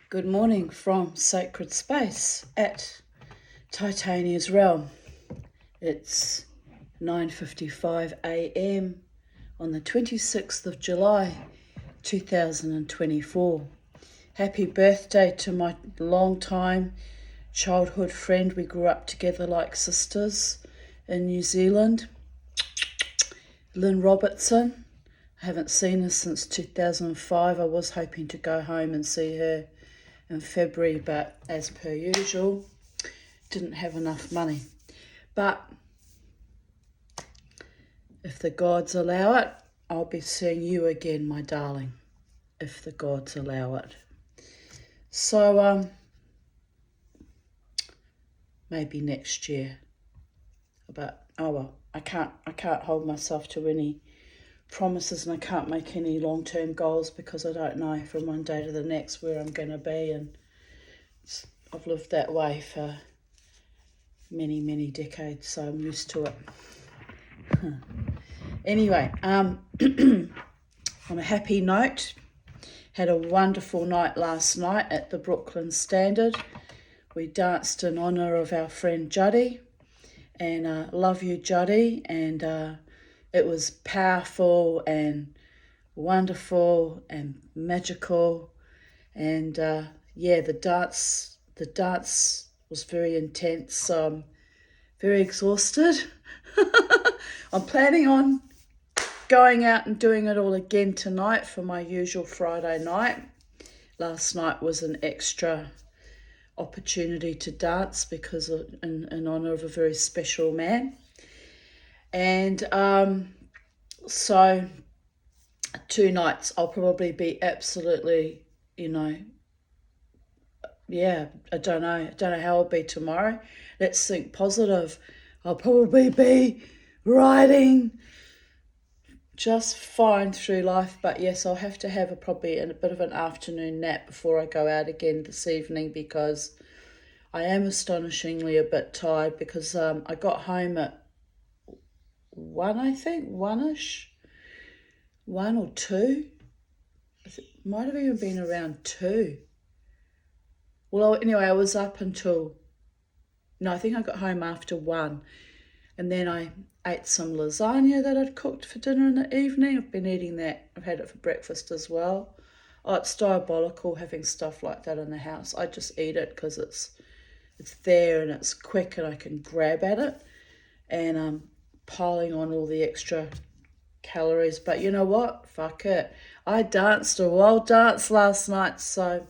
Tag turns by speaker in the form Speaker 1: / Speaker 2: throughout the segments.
Speaker 1: Good morning from Sacred Space at Titania's Realm. It's 9:55 a.m. on the 26th of July 2024. Happy birthday to my long-time childhood friend. We grew up together like sisters in New Zealand, Lynn Robertson. I haven't seen her since 2005. I was hoping to go home and see her in February, but as per usual, didn't have enough money. But if the gods allow it, I'll be seeing you again, my darling, if the gods allow it. So maybe next year. But oh well, I can't hold myself to any promises, and I can't make any long-term goals because I don't know from one day to the next where I'm going to be, and I've lived that way for many decades, so I'm used to it. Anyway, on a happy note, had a wonderful night last night at the Brooklyn Standard. We danced in honour of our friend Judy, and love you, Judy, and it was powerful and wonderful and magical, and the dance was very intense, so I'm very exhausted. I'm planning on going out and doing it all again tonight for my usual Friday night. Last night was an extra opportunity to dance because in honour of a very special man. And so 2 nights I'll probably be absolutely, I don't know how I'll be tomorrow. Let's think positive. I'll probably be riding just fine through life, but yes, I'll have to have probably a bit of an afternoon nap before I go out again this evening, because I am astonishingly a bit tired, because I got home at 1, I think, 1ish, 1 or 2. It might have even been around 2. Well, anyway, I was up until, no, I think I got home after 1, and then I ate some lasagna that I'd cooked for dinner in the evening. I've been eating that. I've had it for breakfast as well. Oh, it's diabolical having stuff like that in the house. I just eat it because it's there and it's quick and I can grab at it, and I'm piling on all the extra calories. But you know what? Fuck it. I danced a wild dance last night, so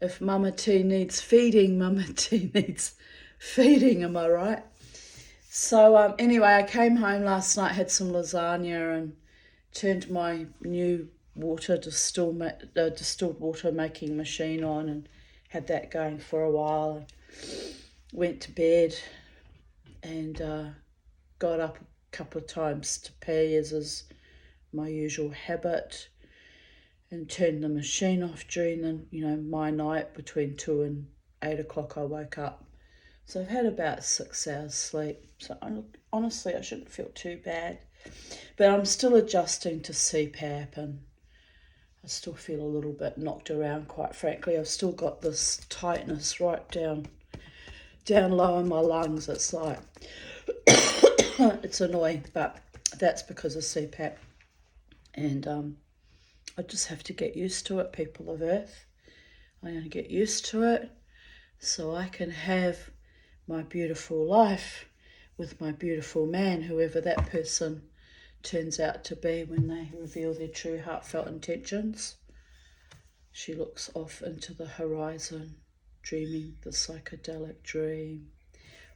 Speaker 1: if Mama T needs feeding, Mama T needs feeding, am I right? So anyway, I came home last night, had some lasagna, and turned my new distilled water making machine on, and had that going for a while. Went to bed and got up a couple of times to pee, as is my usual habit, and turned the machine off during the my night between 2 and 8 o'clock. I woke up. So I've had about 6 hours sleep. So honestly, I shouldn't feel too bad. But I'm still adjusting to CPAP, and I still feel a little bit knocked around, quite frankly. I've still got this tightness right down low in my lungs. It's like, it's annoying, but that's because of CPAP. And I just have to get used to it, people of Earth. I'm going to get used to it so I can have my beautiful life with my beautiful man, whoever that person turns out to be when they reveal their true heartfelt intentions. She looks off into the horizon, dreaming the psychedelic dream.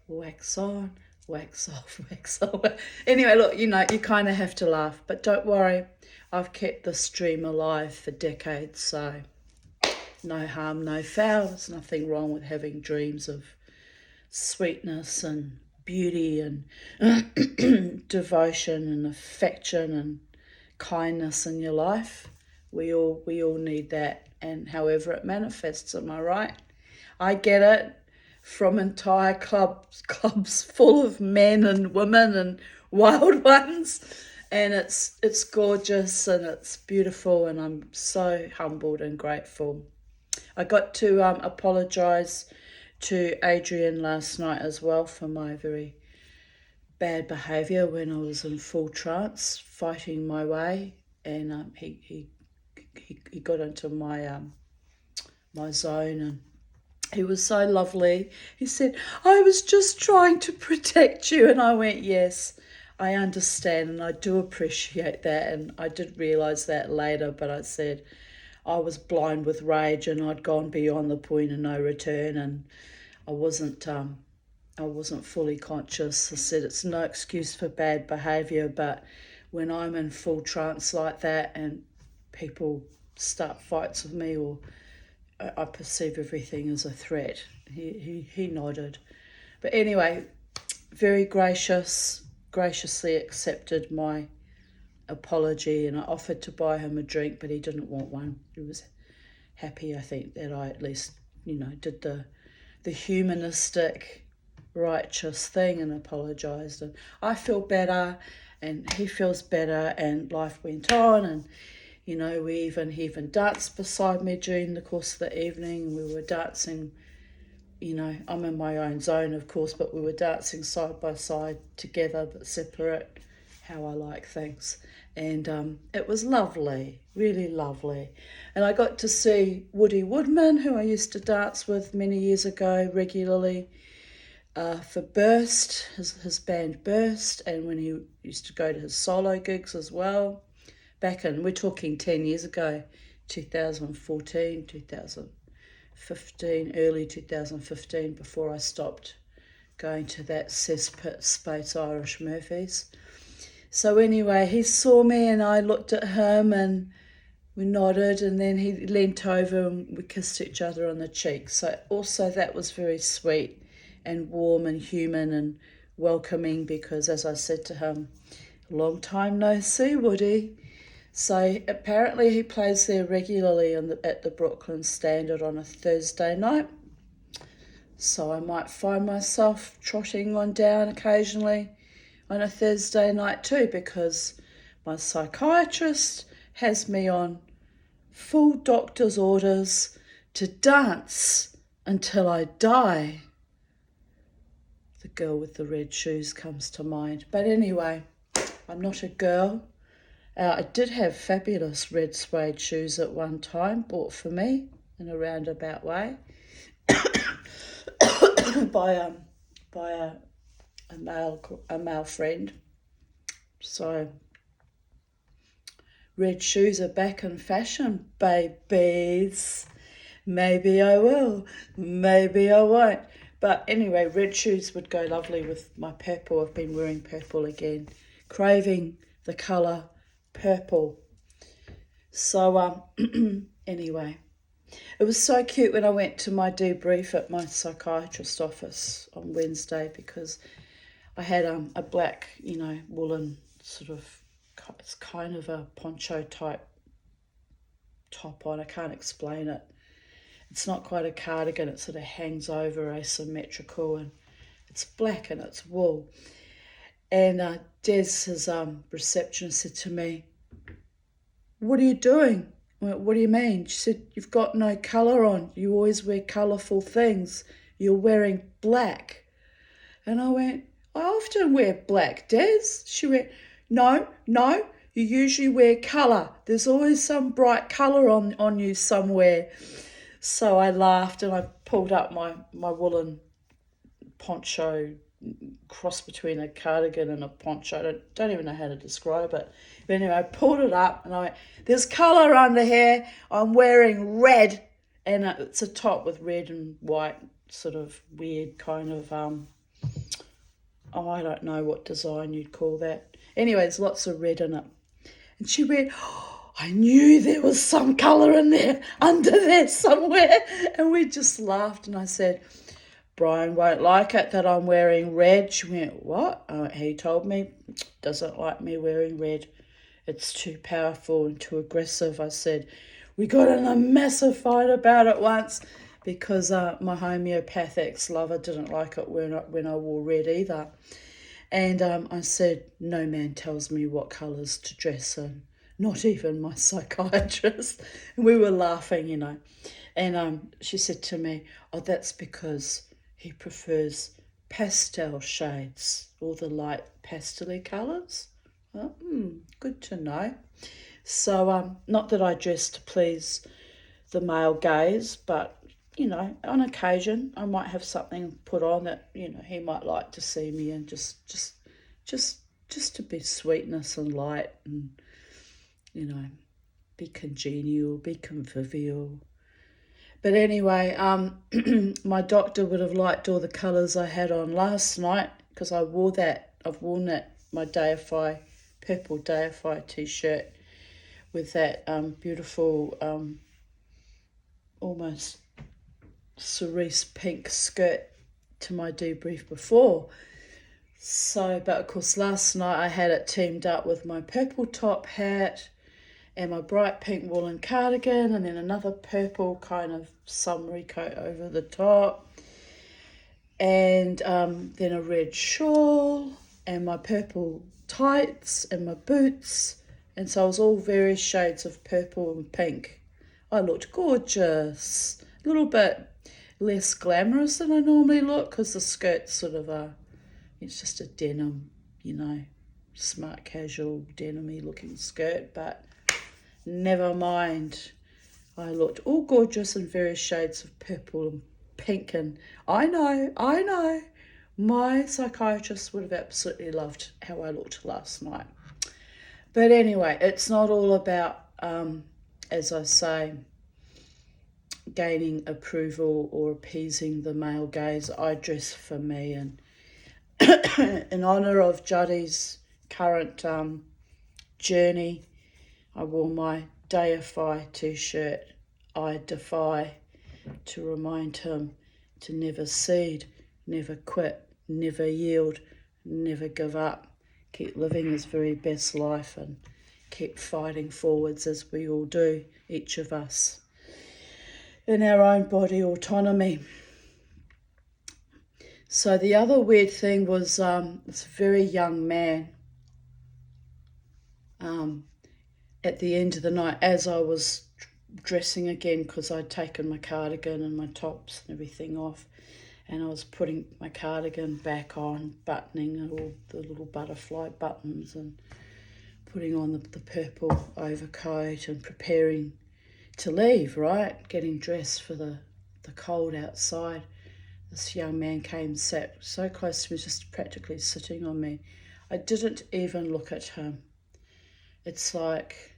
Speaker 1: Wax on, wax off, wax on. Anyway, look, you kind of have to laugh, but don't worry. I've kept this dream alive for decades, so no harm, no foul. There's nothing wrong with having dreams of sweetness and beauty and devotion and affection and kindness in your life. We all need that, and however it manifests, am I right? I get it from entire clubs full of men and women and wild ones, and it's gorgeous and it's beautiful, and I'm so humbled and grateful. I got to apologise to Adrian last night as well for my very bad behaviour when I was in full trance, fighting my way, and he got into my zone, and he was so lovely. He said, "I was just trying to protect you," and I went, "Yes, I understand, and I do appreciate that." And I did realise that later, but I said I was blind with rage and I'd gone beyond the point of no return, and I wasn't fully conscious. I said it's no excuse for bad behaviour, but when I'm in full trance like that and people start fights with me, or I perceive everything as a threat. He nodded. But anyway, very graciously accepted my apology, and I offered to buy him a drink, but he didn't want one. He was happy, I think, that I at least, did the humanistic, righteous thing and apologised. And I feel better, and he feels better, and life went on. And he even danced beside me during the course of the evening. We were dancing, I'm in my own zone, of course, but we were dancing side by side together but separate, how I like things. And it was lovely, really lovely. And I got to see Woody Woodman, who I used to dance with many years ago regularly, for Burst, his band Burst, and when he used to go to his solo gigs as well. We're talking 10 years ago, 2014, 2015, early 2015, before I stopped going to that cesspit Space Irish Murphys. So anyway, he saw me and I looked at him and we nodded, and then he leant over and we kissed each other on the cheek. So also that was very sweet and warm and human and welcoming, because as I said to him, long time no see, Woody. So apparently he plays there regularly at the Brooklyn Standard on a Thursday night. So I might find myself trotting on down occasionally on a Thursday night too, because my psychiatrist has me on full doctor's orders to dance until I die. The girl with the red shoes comes to mind. But anyway, I'm not a girl. I did have fabulous red suede shoes at one time, bought for me in a roundabout way by a male friend. So red shoes are back in fashion, babies. Maybe I will, maybe I won't. But anyway, red shoes would go lovely with my purple. I've been wearing purple again, craving the colour purple. So anyway, it was so cute when I went to my debrief at my psychiatrist's office on Wednesday, because I had a black, woolen sort of, it's kind of a poncho type top on. I can't explain it. It's not quite a cardigan. It sort of hangs over, asymmetrical, and it's black and it's wool. And Des, his receptionist, said to me, "What are you doing?" I went, "What do you mean?" She said, "You've got no colour on. You always wear colourful things. You're wearing black." And I went, "I often wear black, Des." She went, No, you usually wear colour. There's always some bright colour on you somewhere." So I laughed and I pulled up my woolen poncho, cross between a cardigan and a poncho. I don't even know how to describe it. But anyway, I pulled it up and I went, "There's colour under here. I'm wearing red." And it's a top with red and white, sort of weird kind of, I don't know what design you'd call that. Anyway, there's lots of red in it. And she went, "Oh, I knew there was some colour in there, under there somewhere." And we just laughed, and I said, "Brian won't like it that I'm wearing red." She went, "What?" He told me, doesn't like me wearing red. It's too powerful and too aggressive. I said, we got in a massive fight about it once, because my homeopathics lover didn't like it when I wore red either. And I said, no man tells me what colours to dress in, not even my psychiatrist. And we were laughing, And she said to me, oh, that's because he prefers pastel shades, all the light pastel colours. Oh, good to know. So, not that I dress to please the male gaze, but, on occasion I might have something put on that, he might like to see me in, just to be sweetness and light and, be congenial, be convivial. But anyway, my doctor would have liked all the colours I had on last night because I wore that. I've worn that, my Deify, purple Deify t-shirt with that beautiful, almost cerise pink skirt to my debrief before. So, but of course last night I had it teamed up with my purple top hat and my bright pink woolen cardigan, and then another purple kind of summery coat over the top, and then a red shawl, and my purple tights, and my boots, and so it was all various shades of purple and pink. I looked gorgeous, a little bit less glamorous than I normally look, because the skirt's sort of it's just a denim, smart casual denim-y looking skirt, but never mind. I looked all gorgeous in various shades of purple and pink, and I know, my psychiatrist would have absolutely loved how I looked last night. But anyway, it's not all about, as I say, gaining approval or appeasing the male gaze. I dress for me, and in honour of Juddy's current journey, I wore my Deify t-shirt, I defy, to remind him to never cede, never quit, never yield, never give up, keep living his very best life and keep fighting forwards as we all do, each of us, in our own body autonomy. So the other weird thing was this very young man, at the end of the night, as I was dressing again, because I'd taken my cardigan and my tops and everything off, and I was putting my cardigan back on, buttoning all the little butterfly buttons and putting on the purple overcoat and preparing to leave, right? Getting dressed for the cold outside. This young man came, sat so close to me, just practically sitting on me. I didn't even look at him. It's like,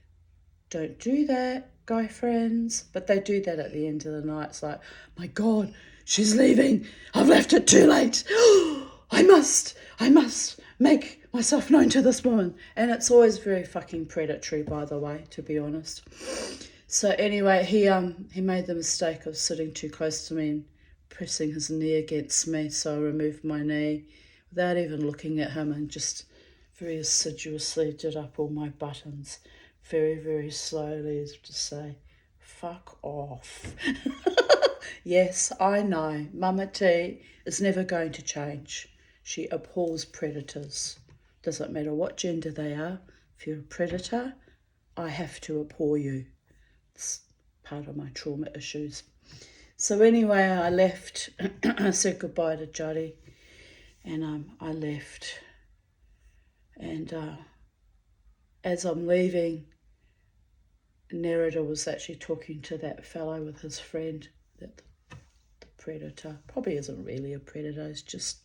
Speaker 1: don't do that, guy friends. But they do that at the end of the night. It's like, my God, she's leaving. I've left it too late. I must make myself known to this woman. And it's always very fucking predatory, by the way, to be honest. So anyway, he made the mistake of sitting too close to me and pressing his knee against me. So I removed my knee without even looking at him and just very assiduously did up all my buttons, very, very slowly, as to say, fuck off. Yes, I know, Mama T is never going to change. She abhors predators. Doesn't matter what gender they are. If you're a predator, I have to abhor you. It's part of my trauma issues. So anyway, I left. I said goodbye to Juddy, and I left. And as I'm leaving, Nerida was actually talking to that fellow with his friend, that the predator probably isn't really a predator, he's just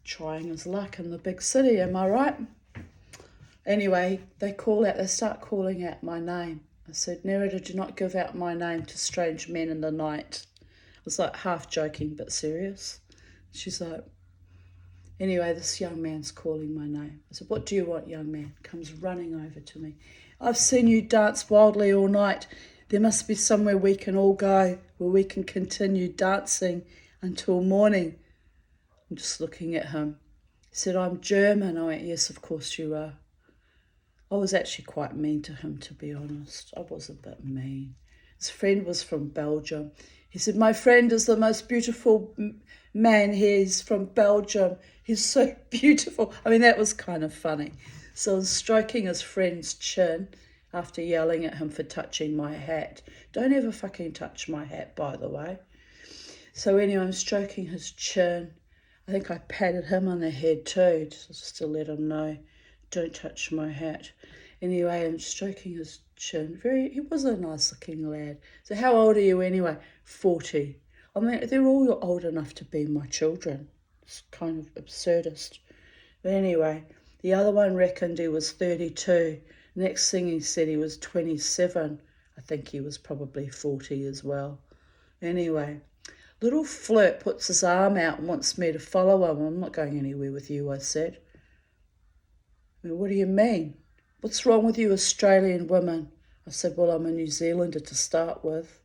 Speaker 1: trying his luck in the big city, am I right? Anyway, they start calling out my name. I said, Nerida, do not give out my name to strange men in the night. I was like half joking but serious. She's like, anyway, this young man's calling my name. I said, what do you want, young man? Comes running over to me. I've seen you dance wildly all night. There must be somewhere we can all go where we can continue dancing until morning. I'm just looking at him. He said, I'm German. I went, yes, of course you are. I was actually quite mean to him, to be honest. I was a bit mean. His friend was from Belgium. He said, my friend is the most beautiful man here. He's from Belgium. He's so beautiful. I mean, that was kind of funny. So I was stroking his friend's chin. after yelling at him for touching my hat. Don't ever fucking touch my hat, by the way. So anyway, I'm stroking his chin. I think I patted him on the head too, just to let him know, don't touch my hat. Anyway, I'm stroking his chin. He was a nice looking lad. So how old are you anyway? 40. I mean, they're all old enough to be my children. It's kind of absurdist. But anyway, the other one reckoned he was 32. Next thing he said he was 27. I think he was probably 40 as well. Anyway, little flirt puts his arm out and wants me to follow him. I'm not going anywhere with you, I said. I mean, what do you mean? What's wrong with you Australian women? I said, well, I'm a New Zealander to start with.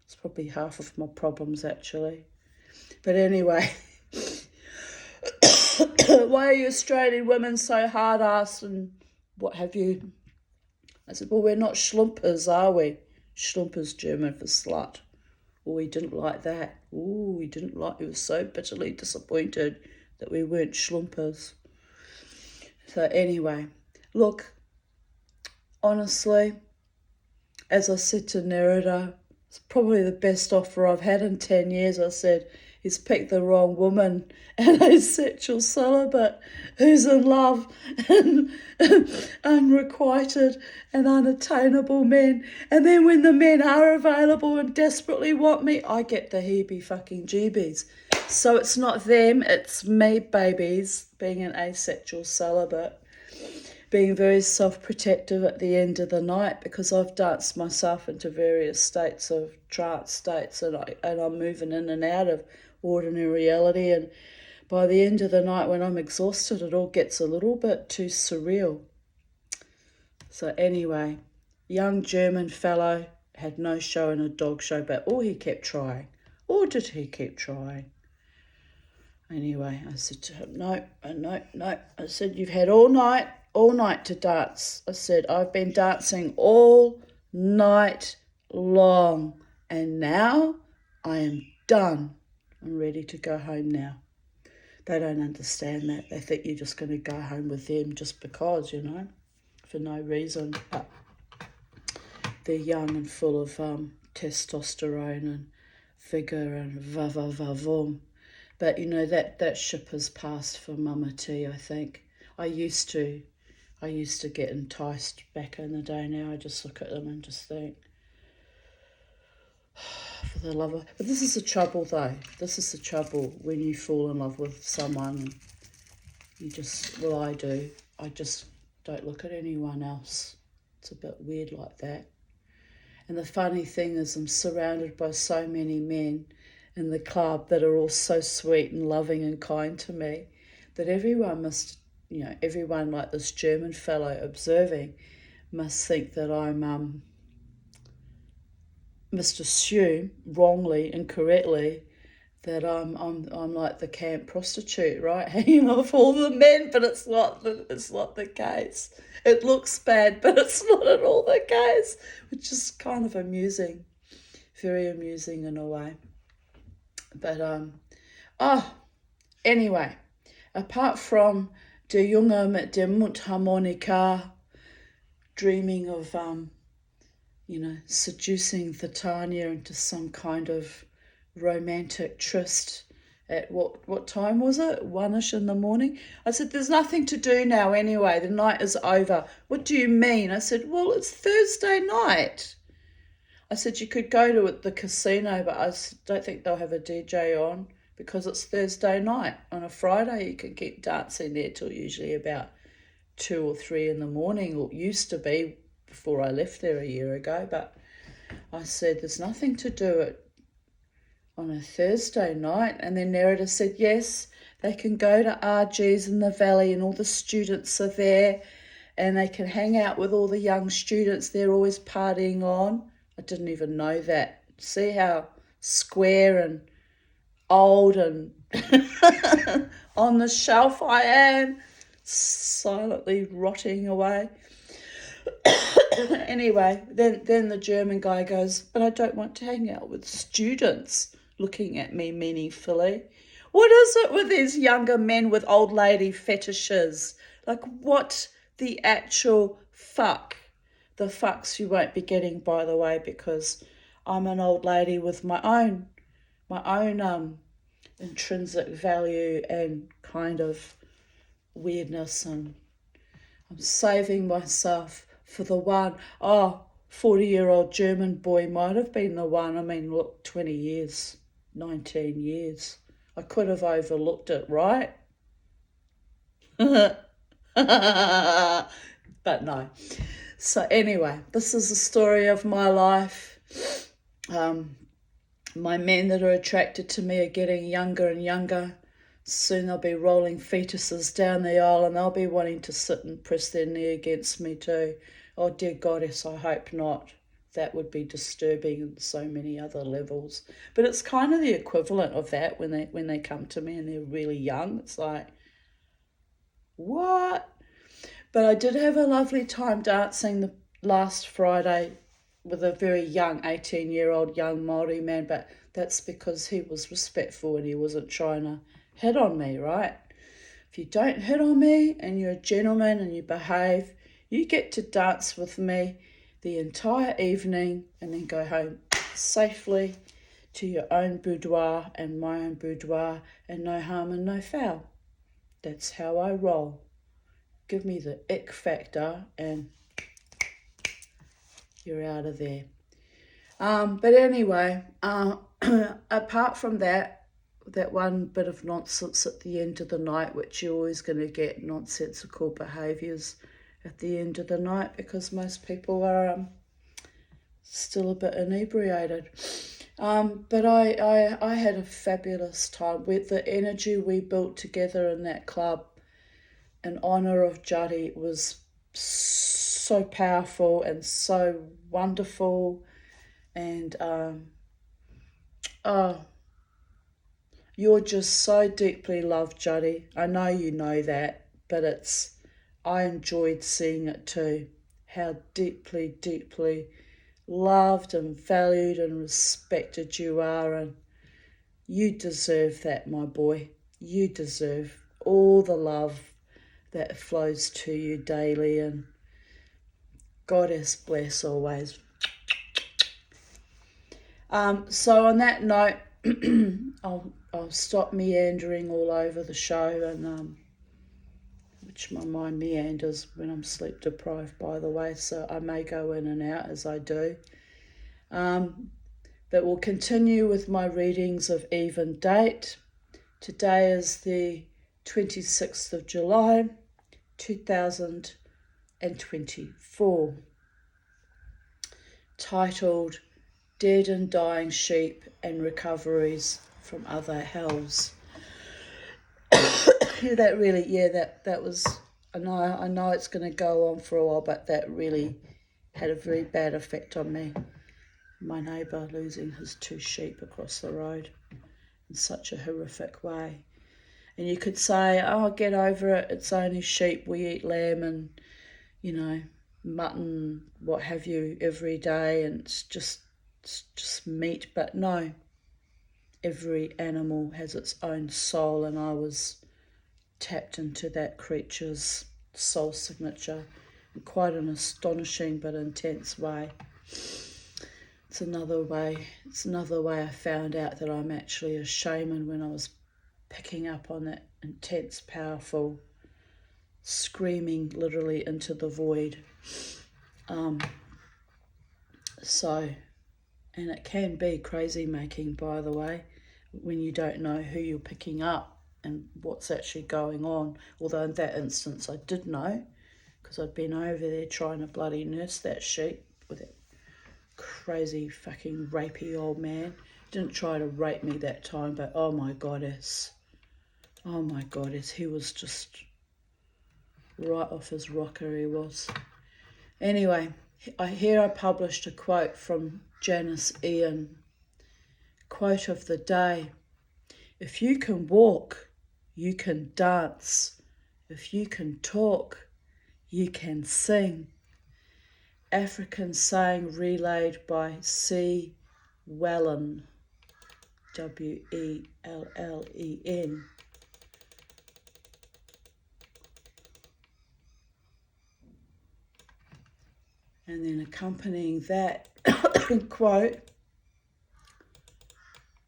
Speaker 1: It's probably half of my problems, actually. But anyway, why are you Australian women so hard-ass and what have you? I said, well, we're not schlumpers, are we? Schlumpers German for slut. Oh, he didn't like that. Oh, he was so bitterly disappointed that we weren't schlumpers. So anyway, look, honestly, as I said to Nerida, it's probably the best offer I've had in 10 years. I said, he's picked the wrong woman, an asexual celibate who's in love and unrequited and unattainable men. And then when the men are available and desperately want me, I get the heebie-fucking-jeebies. So it's not them, it's me, babies, being an asexual celibate, being very self-protective at the end of the night because I've danced myself into various states of trance states and I'm moving in and out of ordinary reality, and by the end of the night when I'm exhausted it all gets a little bit too surreal. So anyway, young German fellow had no show in a dog show, but he kept trying. Or did he keep trying? Anyway, I said to him, no. I said, you've had all night to dance. I said, I've been dancing all night long and now I am done. I'm ready to go home now. They don't understand that. They think you're just going to go home with them just because, for no reason. But they're young and full of testosterone and vigour and va-va-va-vom. But, that ship has passed for Mama T, I think. I used to get enticed back in the day. Now I just look at them and just think, for the love of... But this is the trouble, though. This is the trouble when you fall in love with someone and you just... Well, I do. I just don't look at anyone else. It's a bit weird like that. And the funny thing is I'm surrounded by so many men in the club that are all so sweet and loving and kind to me that everyone must... everyone like this German fellow observing must think that I'm... must assume wrongly, incorrectly, that I'm like the camp prostitute, right, hanging off all the men, but it's not the case. It looks bad, but it's not at all the case, which is kind of amusing, very amusing in a way. But anyway, apart from Der Junge mit der Mundharmonika, dreaming of seducing the Tanya into some kind of romantic tryst at what time was it? 1ish in the morning. I said, there's nothing to do now anyway. The night is over. What do you mean? I said, well, it's Thursday night. I said, you could go to the casino, but I don't think they'll have a DJ on because it's Thursday night. On a Friday, you can keep dancing there till usually about 2 or 3 in the morning, or it used to be before I left there a year ago. But I said, there's nothing to do it on a Thursday night. And then Nerida said, yes, they can go to RG's in the Valley and all the students are there and they can hang out with all the young students. They're always partying on. I didn't even know that. See how square and old and on the shelf I am, silently rotting away. Anyway, then the German guy goes, but I don't want to hang out with students, looking at me meaningfully. What is it with these younger men with old lady fetishes? Like, what the actual fuck? the fucks you won't be getting, by the way, because I'm an old lady with my own intrinsic value and kind of weirdness, and I'm saving myself for the one. 40-year-old German boy might have been the one. I mean, look, 20 years, 19 years. I could have overlooked it, right? But no. So anyway, this is the story of my life. My men that are attracted to me are getting younger and younger. Soon they'll be rolling fetuses down the aisle and they'll be wanting to sit and press their knee against me too. Oh dear goddess, I hope not. That would be disturbing in so many other levels. But it's kind of the equivalent of that when they come to me and they're really young. It's like, what? But I did have a lovely time dancing the last Friday with a very young 18-year-old young Māori man, but that's because he was respectful and he wasn't trying to hit on me, right? If you don't hit on me and you're a gentleman and you behave, you get to dance with me the entire evening and then go home safely to your own boudoir and my own boudoir, and no harm and no foul. That's how I roll. Give me the ick factor and you're out of there. But anyway, apart from that one bit of nonsense at the end of the night, which you're always going to get nonsensical behaviours at the end of the night because most people are still a bit inebriated. But I had a fabulous time with the energy we built together in that club in honour of Juddy. Was so powerful and so wonderful, and you're just so deeply loved, Juddy. I know you know that, but I enjoyed seeing it too, how deeply, deeply loved and valued and respected you are, and you deserve that, my boy. You deserve all the love that flows to you daily, and Goddess bless always. So on that note, I'll stop meandering all over the show, and which my mind meanders when I'm sleep deprived, by the way, so I may go in and out as I do. But we'll continue with my readings of even date. Today is the 26th of July, 2024, titled Dead and Dying Sheep and Recoveries from Other Hells. That was, I know it's going to go on for a while, but that really had a very bad effect on me. My neighbour losing his 2 sheep across the road in such a horrific way. And you could say, oh, get over it, it's only sheep, we eat lamb and, mutton, what have you, every day, and it's just meat. But no, every animal has its own soul, and I was tapped into that creature's soul signature in quite an astonishing but intense way. It's another way I found out that I'm actually a shaman, when I was picking up on that intense, powerful screaming literally into the void. And it can be crazy making, by the way, when you don't know who you're picking up and what's actually going on. Although in that instance I did know, because I'd been over there trying to bloody nurse that sheep with that crazy fucking rapey old man. Didn't try to rape me that time, but oh my goddess, he was just right off his rocker, he was. Anyway, I published a quote from Janice Ian. Quote of the day: if you can walk, you can dance. If you can talk, you can sing. African saying relayed by C. Wellen, Wellen. And then accompanying that quote,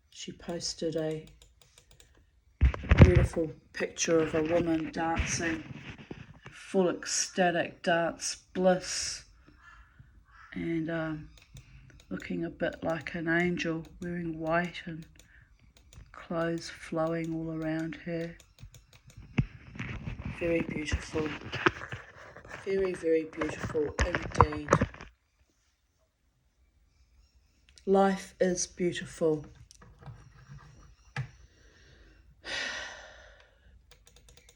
Speaker 1: she posted a beautiful picture of a woman dancing, full ecstatic dance bliss, and looking a bit like an angel, wearing white and clothes flowing all around her. Very beautiful. Very, very beautiful indeed. Life is beautiful.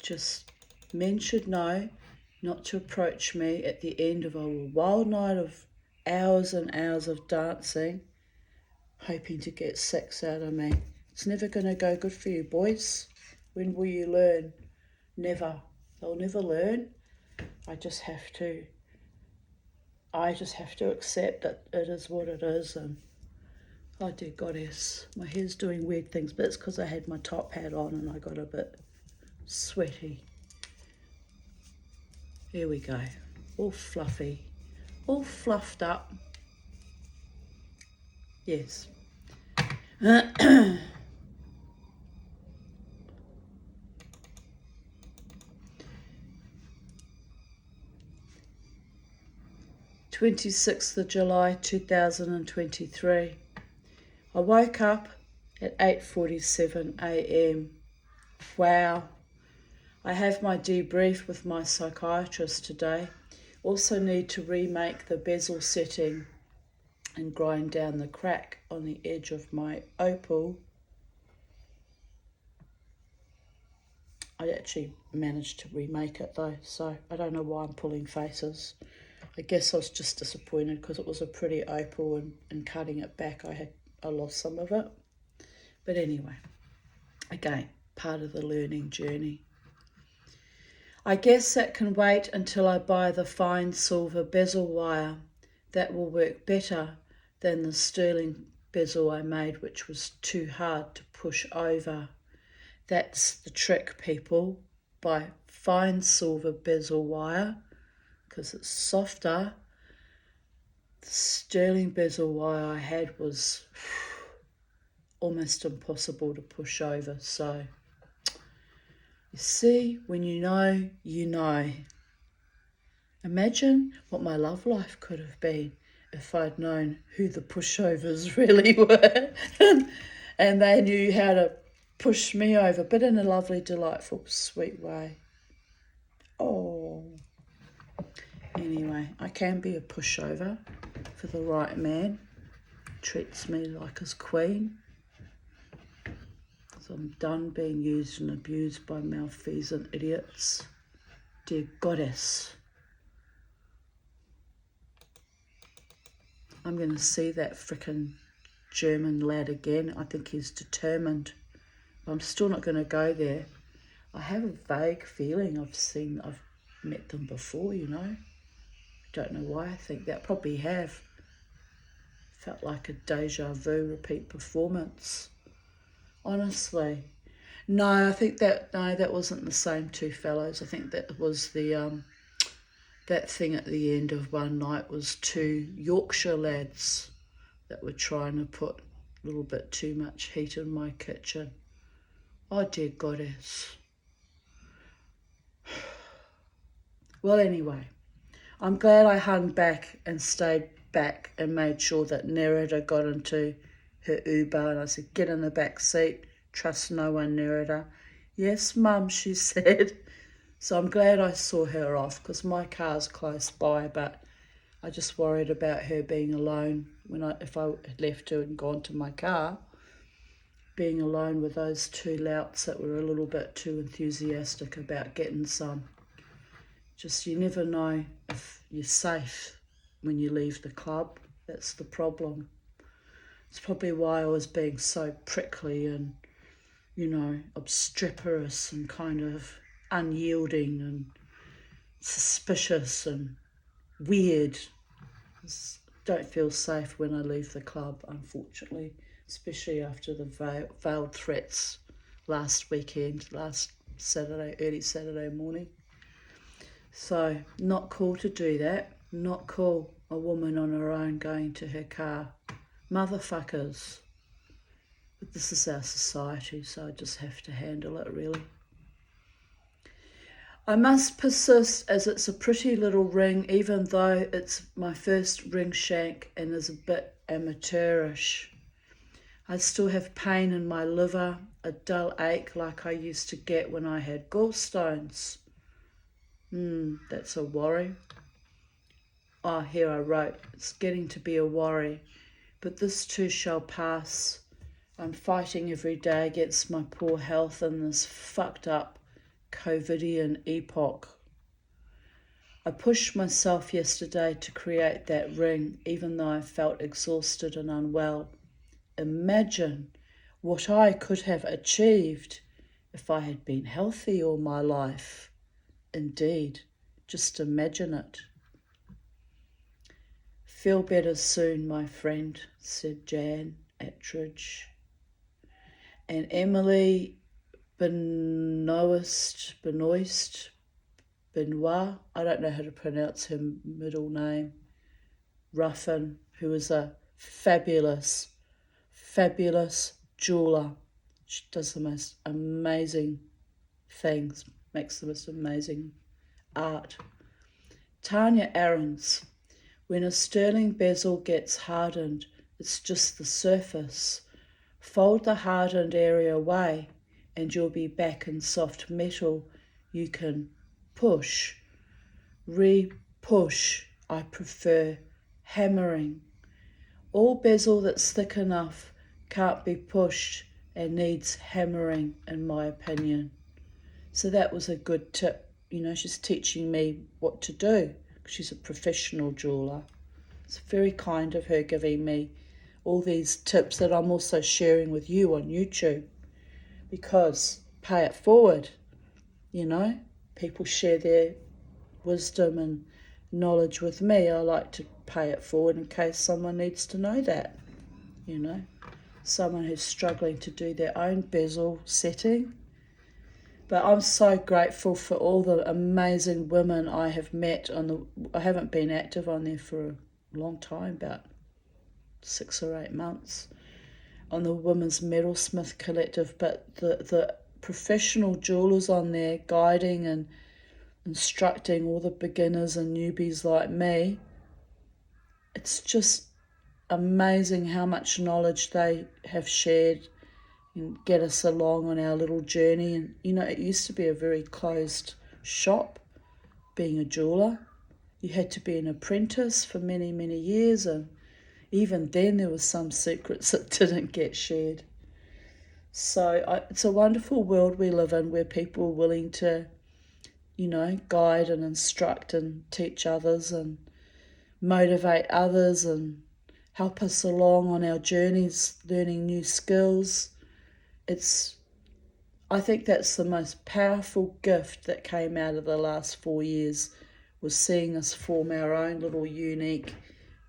Speaker 1: Just men should know not to approach me at the end of a wild night of hours and hours of dancing, hoping to get sex out of me. It's never going to go good for you, boys. When will you learn? Never. They'll never learn. I just have to accept that it is what it is. And oh dear goddess, my hair's doing weird things, but it's because I had my top hat on and I got a bit sweaty. Here we go, all fluffy, all fluffed up. Yes. 26th of July 2023. I woke up at 8:47 a.m. Wow. I have my debrief with my psychiatrist today. Also need to remake the bezel setting and grind down the crack on the edge of my opal. I actually managed to remake it though, so I don't know why I'm pulling faces. I guess I was just disappointed because it was a pretty opal, and cutting it back I lost some of it. But anyway, again, part of the learning journey. I guess that can wait until I buy the fine silver bezel wire. That will work better than the sterling bezel I made, which was too hard to push over. That's the trick, people. Buy fine silver bezel wire because it's softer. The sterling bezel wire I had was almost impossible to push over. So you see, when you know, you know. Imagine what my love life could have been if I'd known who the pushovers really were and they knew how to push me over, but in a lovely, delightful, sweet way. Oh. Anyway, I can be a pushover for the right man. Treats me like his queen. So I'm done being used and abused by malfeasant idiots. Dear goddess. I'm going to see that frickin' German lad again. I think he's determined. But I'm still not going to go there. I have a vague feeling I've met them before, you know. Don't know why I think that. Probably have. Felt like a deja vu repeat performance. Honestly. No, that wasn't the same two fellows. I think that was the that thing at the end of one night was two Yorkshire lads that were trying to put a little bit too much heat in my kitchen. Oh dear goddess. Well, anyway, I'm glad I hung back and stayed back and made sure that Nerida got into her Uber, and I said, get in the back seat, trust no one, Nerida. Yes, Mum, she said. So I'm glad I saw her off because my car's close by, but I just worried about her being alone if I had left her and gone to my car, being alone with those two louts that were a little bit too enthusiastic about getting some. Just you never know if you're safe when you leave the club. That's the problem. It's probably why I was being so prickly and, obstreperous and kind of unyielding and suspicious and weird. Don't feel safe when I leave the club, unfortunately, especially after the veiled threats last Saturday, early Saturday morning. So not cool to do that, not cool. a woman on her own going to her car. Motherfuckers. But this is our society, so I just have to handle it, really. I must persist as it's a pretty little ring, even though it's my first ring shank and is a bit amateurish. I still have pain in my liver, a dull ache like I used to get when I had gallstones. That's a worry. Oh, here I wrote, it's getting to be a worry, but this too shall pass. I'm fighting every day against my poor health in this fucked up COVIDian epoch. I pushed myself yesterday to create that ring, even though I felt exhausted and unwell. Imagine what I could have achieved if I had been healthy all my life. Indeed, just imagine it. Feel better soon, my friend, said Jan Attridge. And Emily Benoist, Benoit, I don't know how to pronounce her middle name, Ruffin, who is a fabulous jeweler. She does the most amazing things, makes the most amazing art. Tanya Aarons, when a sterling bezel gets hardened, it's just the surface. Fold the hardened area away and you'll be back in soft metal. You can push, re-push, I prefer, hammering. All bezel that's thick enough can't be pushed and needs hammering, in my opinion. So that was a good tip. You know, she's teaching me what to do. She's a professional jeweler. It's very kind of her giving me all these tips that I'm also sharing with you on YouTube, because pay it forward, you know. People share their wisdom and knowledge with me. I like to pay it forward in case someone needs to know that, you know. Someone who's struggling to do their own bezel setting. But I'm so grateful for all the amazing women I have met I haven't been active on there for a long time, about 6 or 8 months, on the Women's Metalsmith Collective, but the professional jewelers on there guiding and instructing all the beginners and newbies like me, it's just amazing how much knowledge they have shared and get us along on our little journey. And you know, it used to be a very closed shop, being a jeweler. You had to be an apprentice for many, many years, and even then there was some secrets that didn't get shared. So it's a wonderful world we live in, where people are willing to, you know, guide and instruct and teach others and motivate others and help us along on our journeys, learning new skills. I think that's the most powerful gift that came out of the last 4 years, was seeing us form our own little unique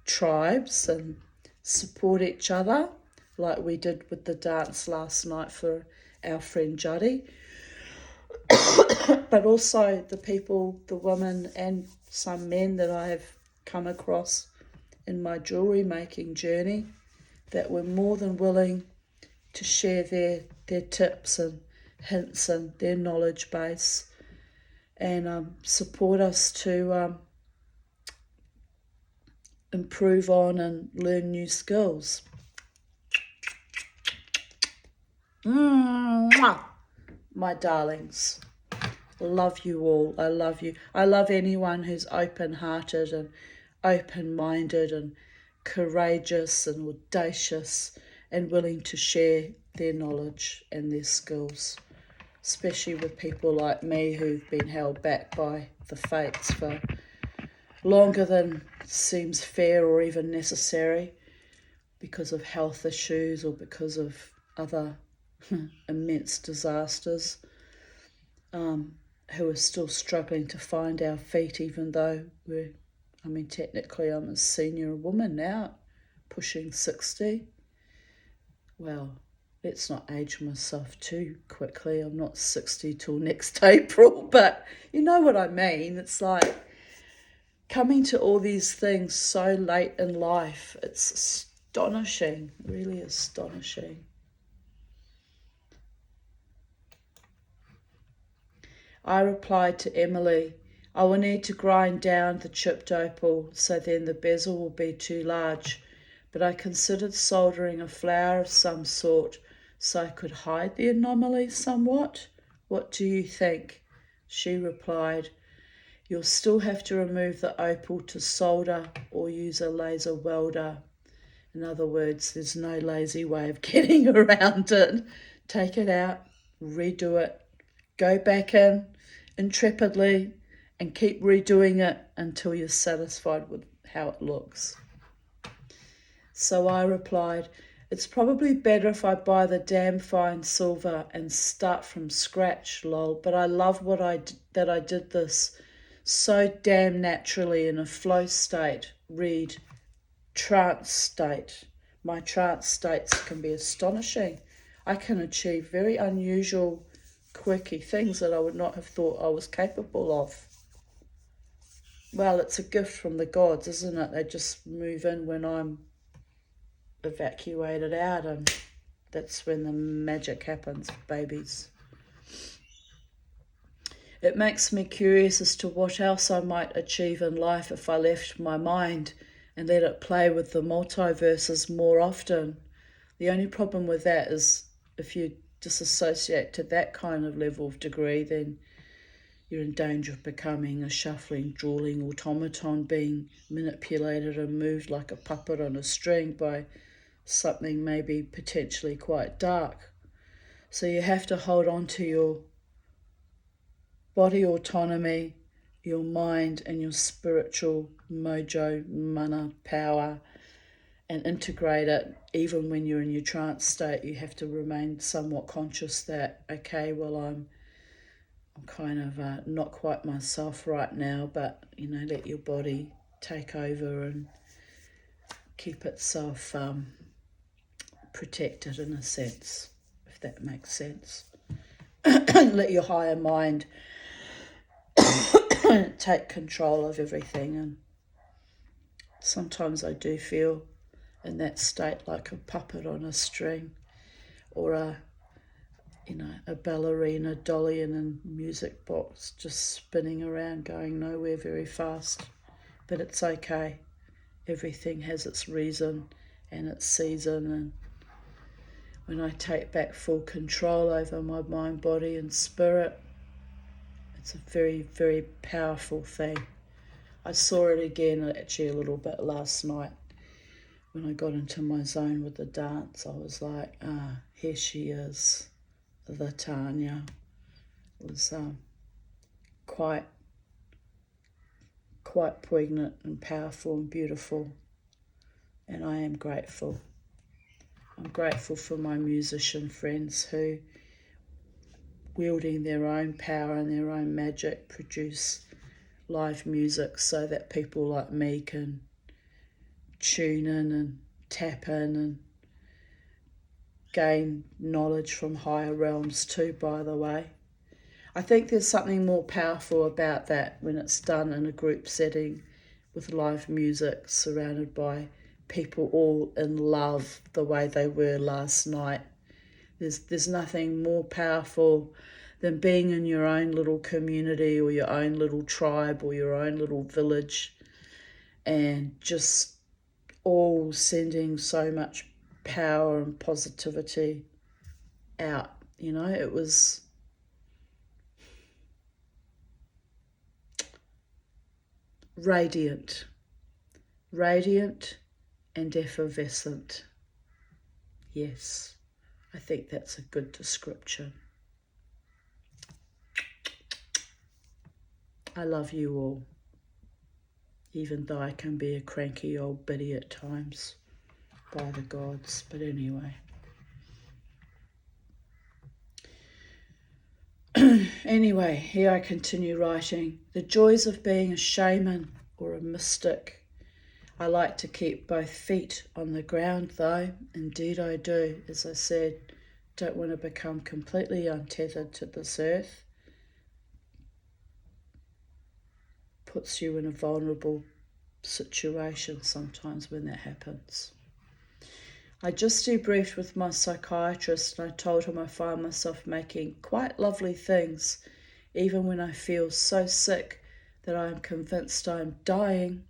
Speaker 1: tribes and support each other, like we did with the dance last night for our friend Judy. But also the people, the women and some men that I have come across in my jewellery making journey, that were more than willing to share their tips and hints and their knowledge base, and support us to improve on and learn new skills. Mwah! My darlings, love you all. I love you. I love anyone who's open-hearted and open-minded and courageous and audacious and willing to share their knowledge and their skills, especially with people like me who've been held back by the fates for longer than seems fair or even necessary, because of health issues or because of other immense disasters, who are still struggling to find our feet, even though technically I'm a senior woman now, pushing 60. Well, let's not age myself too quickly. I'm not 60 till next April, but you know what I mean. It's like, coming to all these things so late in life, it's astonishing, really astonishing. I replied to Emily, I will need to grind down the chipped opal, so then the bezel will be too large, but I considered soldering a flower of some sort so I could hide the anomaly somewhat. What do you think? She replied, you'll still have to remove the opal to solder or use a laser welder. In other words, there's no lazy way of getting around it. Take it out, redo it, go back in intrepidly and keep redoing it until you're satisfied with how it looks. So I replied, it's probably better if I buy the damn fine silver and start from scratch, lol, but I love that I did this so damn naturally in a flow state. Read trance state. My trance states can be astonishing. I can achieve very unusual, quirky things that I would not have thought I was capable of. Well, it's a gift from the gods, isn't it? They just move in when I'm evacuated out, and that's when the magic happens, babies. It makes me curious as to what else I might achieve in life if I left my mind and let it play with the multiverses more often. The only problem with that is if you disassociate to that kind of level of degree, then you're in danger of becoming a shuffling, drooling automaton being manipulated and moved like a puppet on a string by something maybe potentially quite dark. So you have to hold on to your body autonomy, your mind and your spiritual mojo, mana, power, and integrate it. Even when you're in your trance state, you have to remain somewhat conscious that, okay, well, I'm kind of not quite myself right now, but, let your body take over and keep itself protected in a sense, if that makes sense. Let your higher mind take control of everything. And sometimes I do feel in that state like a puppet on a string, or a ballerina dolly in a music box just spinning around going nowhere very fast. But it's okay. Everything has its reason and its season, and when I take back full control over my mind, body and spirit, it's a very, very powerful thing. I saw it again actually a little bit last night when I got into my zone with the dance. I was like, here she is, the Tanya. It was quite poignant and powerful and beautiful, and I am grateful. I'm grateful for my musician friends who, wielding their own power and their own magic, produce live music so that people like me can tune in and tap in and gain knowledge from higher realms too, by the way. I think there's something more powerful about that when it's done in a group setting with live music surrounded by people all in love the way they were last night. There's nothing more powerful than being in your own little community or your own little tribe or your own little village and just all sending so much power and positivity out. It was radiant and effervescent. Yes, I think that's a good description. I love you all, even though I can be a cranky old biddy at times, by the gods. But anyway. Anyway, here I continue writing. The joys of being a shaman or a mystic. I like to keep both feet on the ground though. Indeed I do. As I said, don't want to become completely untethered to this earth. puts you in a vulnerable situation sometimes when that happens. I just debriefed with my psychiatrist and I told him I find myself making quite lovely things even when I feel so sick that I am convinced I am dying.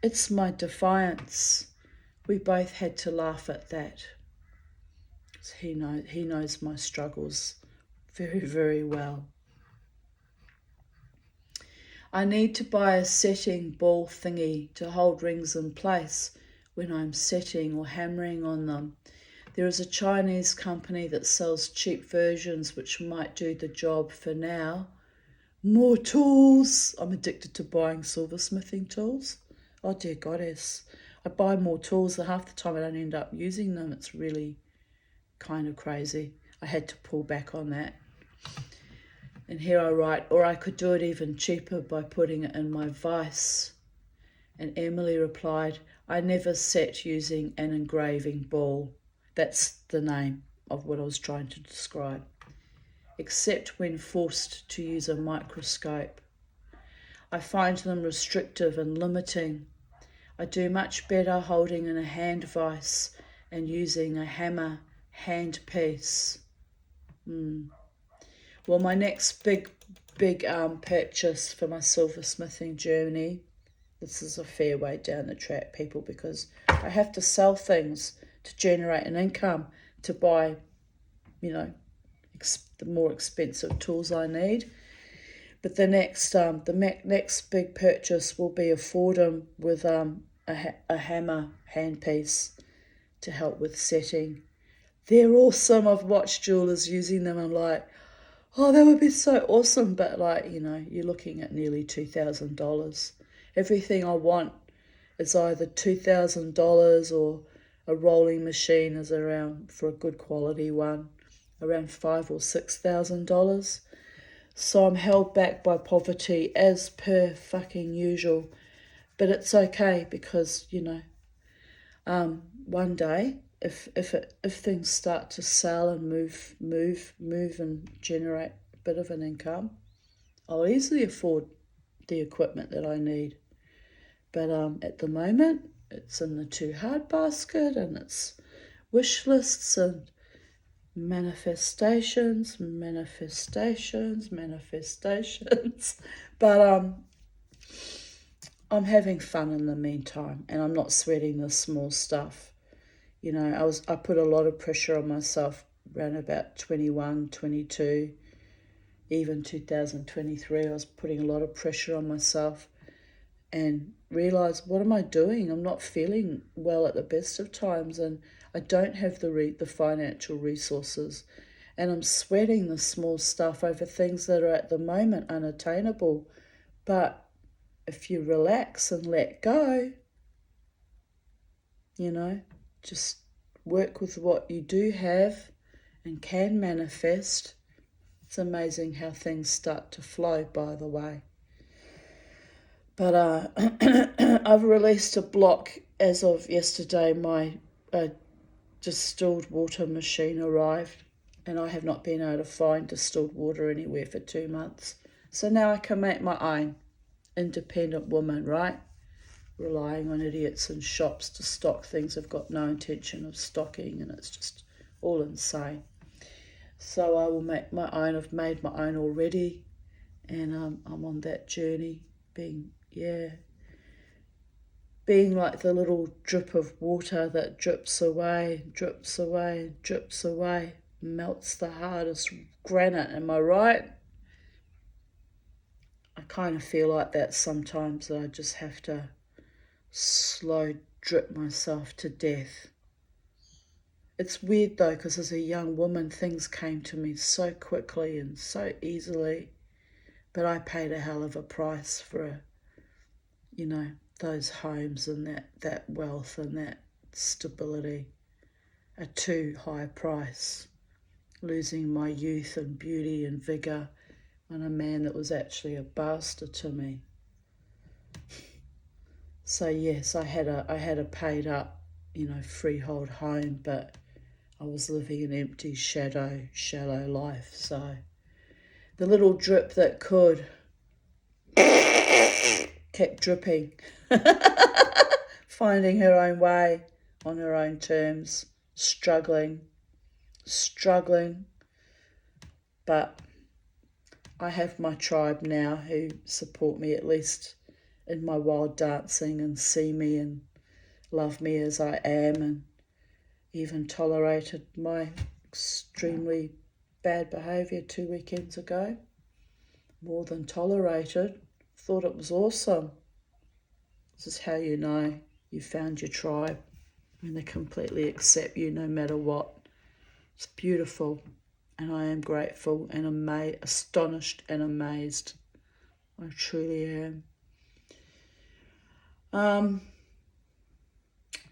Speaker 1: It's my defiance. We both had to laugh at that. He knows my struggles very, very well. I need to buy a setting ball thingy to hold rings in place when I'm setting or hammering on them. There is a Chinese company that sells cheap versions which might do the job for now. More tools. I'm addicted to buying silversmithing tools. Oh dear goddess. I buy more tools and half the time I don't end up using them. It's really kind of crazy. I had to pull back on that. And here I write, or I could do it even cheaper by putting it in my vise. And Emily replied, I never set using an engraving ball. That's the name of what I was trying to describe. Except when forced to use a microscope. I find them restrictive and limiting. I do much better holding in a hand vise and using a hammer handpiece. Well, my next big purchase for my silversmithing journey, this is a fair way down the track, people, because I have to sell things to generate an income to buy, the more expensive tools I need. But the next big purchase will be a Fordham with a hammer handpiece to help with setting. They're awesome. I've watched jewelers using them. I'm like, oh, that would be so awesome. But you're looking at nearly $2,000. Everything I want is either $2,000 or a rolling machine is around, for a good quality one, around $5,000 or $6,000. So I'm held back by poverty as per fucking usual. But it's okay because, one day, if things start to sell and move and generate a bit of an income, I'll easily afford the equipment that I need. But at the moment, it's in the too hard basket and it's wish lists and manifestations. But I'm having fun in the meantime and I'm not sweating the small stuff. I put a lot of pressure on myself around about 21, 22, even 2023. I was putting a lot of pressure on myself and realised, what am I doing? I'm not feeling well at the best of times and I don't have the financial resources and I'm sweating the small stuff over things that are at the moment unattainable. But if you relax and let go, just work with what you do have and can manifest, it's amazing how things start to flow, by the way. But I've released a block as of yesterday. My distilled water machine arrived and I have not been able to find distilled water anywhere for 2 months. So now I can make my own. Independent woman, right? Relying on idiots in shops to stock things I've got no intention of stocking, and it's just all insane. So I will make my own. I've made my own already, and I'm on that journey, being like the little drip of water that drips away, melts the hardest granite. Am I right? I kind of feel like that sometimes, that I just have to slow drip myself to death. It's weird though, because as a young woman, things came to me so quickly and so easily, but I paid a hell of a price for, those homes and that wealth and that stability. A too high price. Losing my youth and beauty and vigour on a man that was actually a bastard to me. So yes, I had a paid up, freehold home, but I was living an empty, shallow life. So the little drip that could kept dripping, finding her own way on her own terms, struggling, but I have my tribe now who support me, at least in my wild dancing, and see me and love me as I am, and even tolerated my extremely bad behaviour 2 weekends ago. More than tolerated. Thought it was awesome. This is how you know you found your tribe, when they completely accept you no matter what. It's beautiful, and I am grateful and astonished and amazed. I truly am.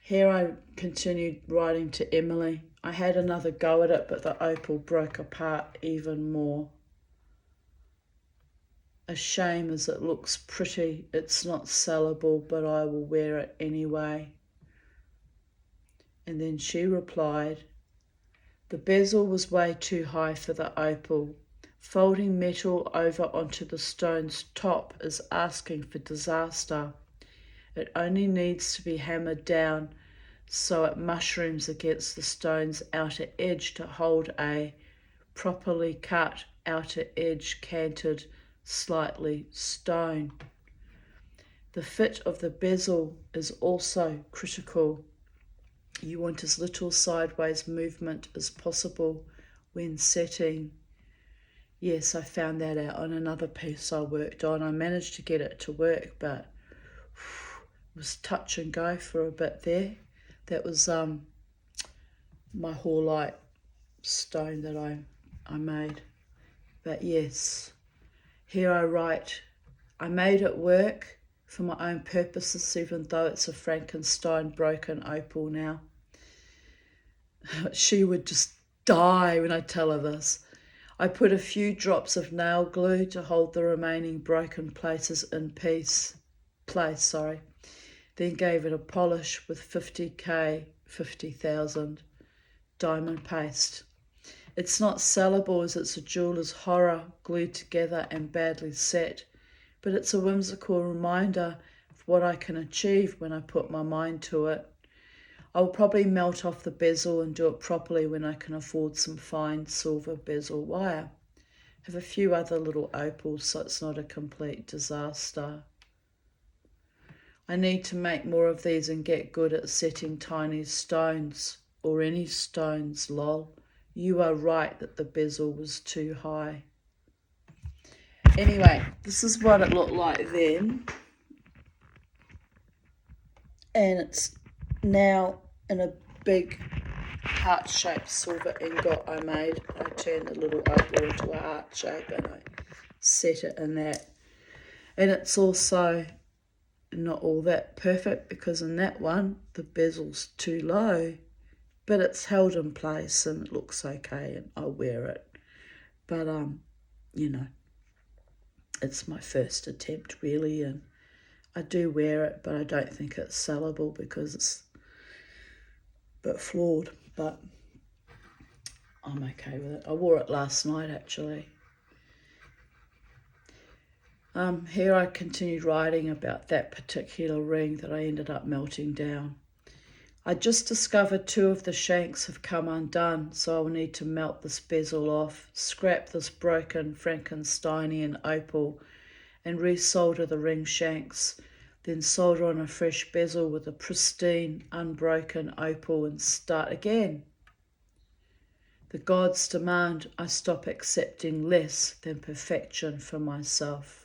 Speaker 1: Here I continued writing to Emily. I had another go at it, but the opal broke apart even more. A shame as it looks pretty, it's not sellable, but I will wear it anyway. And then she replied, the bezel was way too high for the opal. Folding metal over onto the stone's top is asking for disaster. It only needs to be hammered down so it mushrooms against the stone's outer edge to hold a properly cut outer edge canted slightly stone. The fit of the bezel is also critical. You want as little sideways movement as possible when setting. Yes, I found that out on another piece I worked on. I managed to get it to work, but it was touch and go for a bit there. That was my Horlite stone that I made. But yes, here I write, I made it work for my own purposes, even though it's a Frankenstein broken opal now. She would just die when I tell her this. I put a few drops of nail glue to hold the remaining broken places in place, then gave it a polish with 50,000 diamond paste. It's not sellable as it's a jeweler's horror, glued together and badly set, but it's a whimsical reminder of what I can achieve when I put my mind to it. I'll probably melt off the bezel and do it properly when I can afford some fine silver bezel wire. Have a few other little opals so it's not a complete disaster. I need to make more of these and get good at setting tiny stones, or any stones, lol. You are right that the bezel was too high. Anyway, this is what it looked like then. And it's now in a big heart-shaped silver ingot I made. I turned the little opal into a heart shape and I set it in that. And it's also not all that perfect because in that one, the bezel's too low. But it's held in place and it looks okay and I'll wear it. But, you know, it's my first attempt really, and I do wear it, but I don't think it's sellable because it's a bit flawed, but I'm okay with it. I wore it last night actually. Here I continued writing about that particular ring that I ended up melting down. I just discovered 2 of the shanks have come undone, so I'll need to melt this bezel off, scrap this broken Frankensteinian opal, and resolder the ring shanks, then solder on a fresh bezel with a pristine, unbroken opal and start again. The gods demand I stop accepting less than perfection for myself.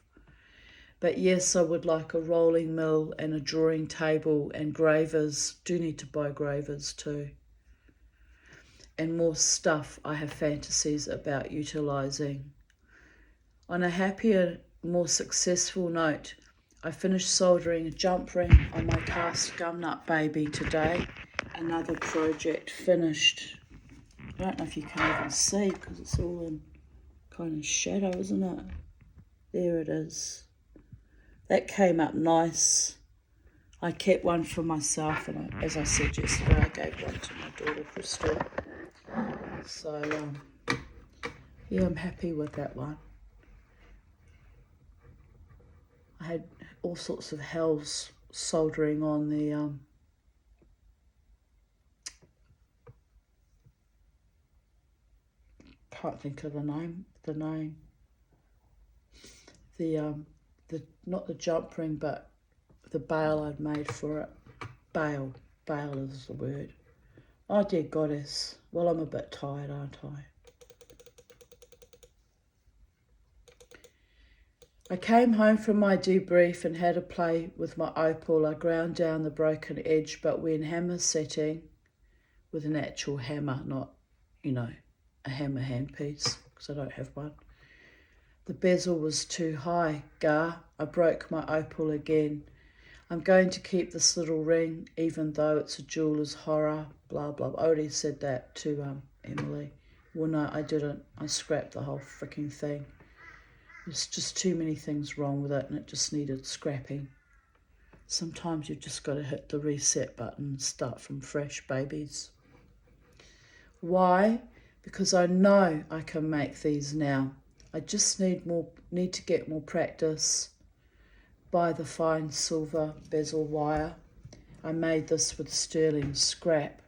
Speaker 1: But yes, I would like a rolling mill and a drawing table and gravers. Do need to buy gravers too. And more stuff I have fantasies about utilising. On a happier, more successful note, I finished soldering a jump ring on my cast gumnut baby today. Another project finished. I don't know if you can even see because it's all in kind of shadow, isn't it? There it is. That came up nice. I kept one for myself, and as I said yesterday, I gave one to my daughter Crystal. So, yeah, I'm happy with that one. I had all sorts of hells soldering on the can't think of the name. The not the jump ring, but the bail I'd made for it. Bail is the word. Oh dear goddess. Well, I'm a bit tired, aren't I? I came home from my debrief and had a play with my opal. I ground down the broken edge, but when hammer setting, with an actual hammer, not, a hammer handpiece, because I don't have one. The bezel was too high. I broke my opal again. I'm going to keep this little ring, even though it's a jeweler's horror, blah, blah. I already said that to Emily. Well, no, I didn't. I scrapped the whole freaking thing. There's just too many things wrong with it, and it just needed scrapping. Sometimes you've just got to hit the reset button and start from fresh, babies. Why? Because I know I can make these now. I just need to get more practice. Buy the fine silver bezel wire. I made this with sterling scrap.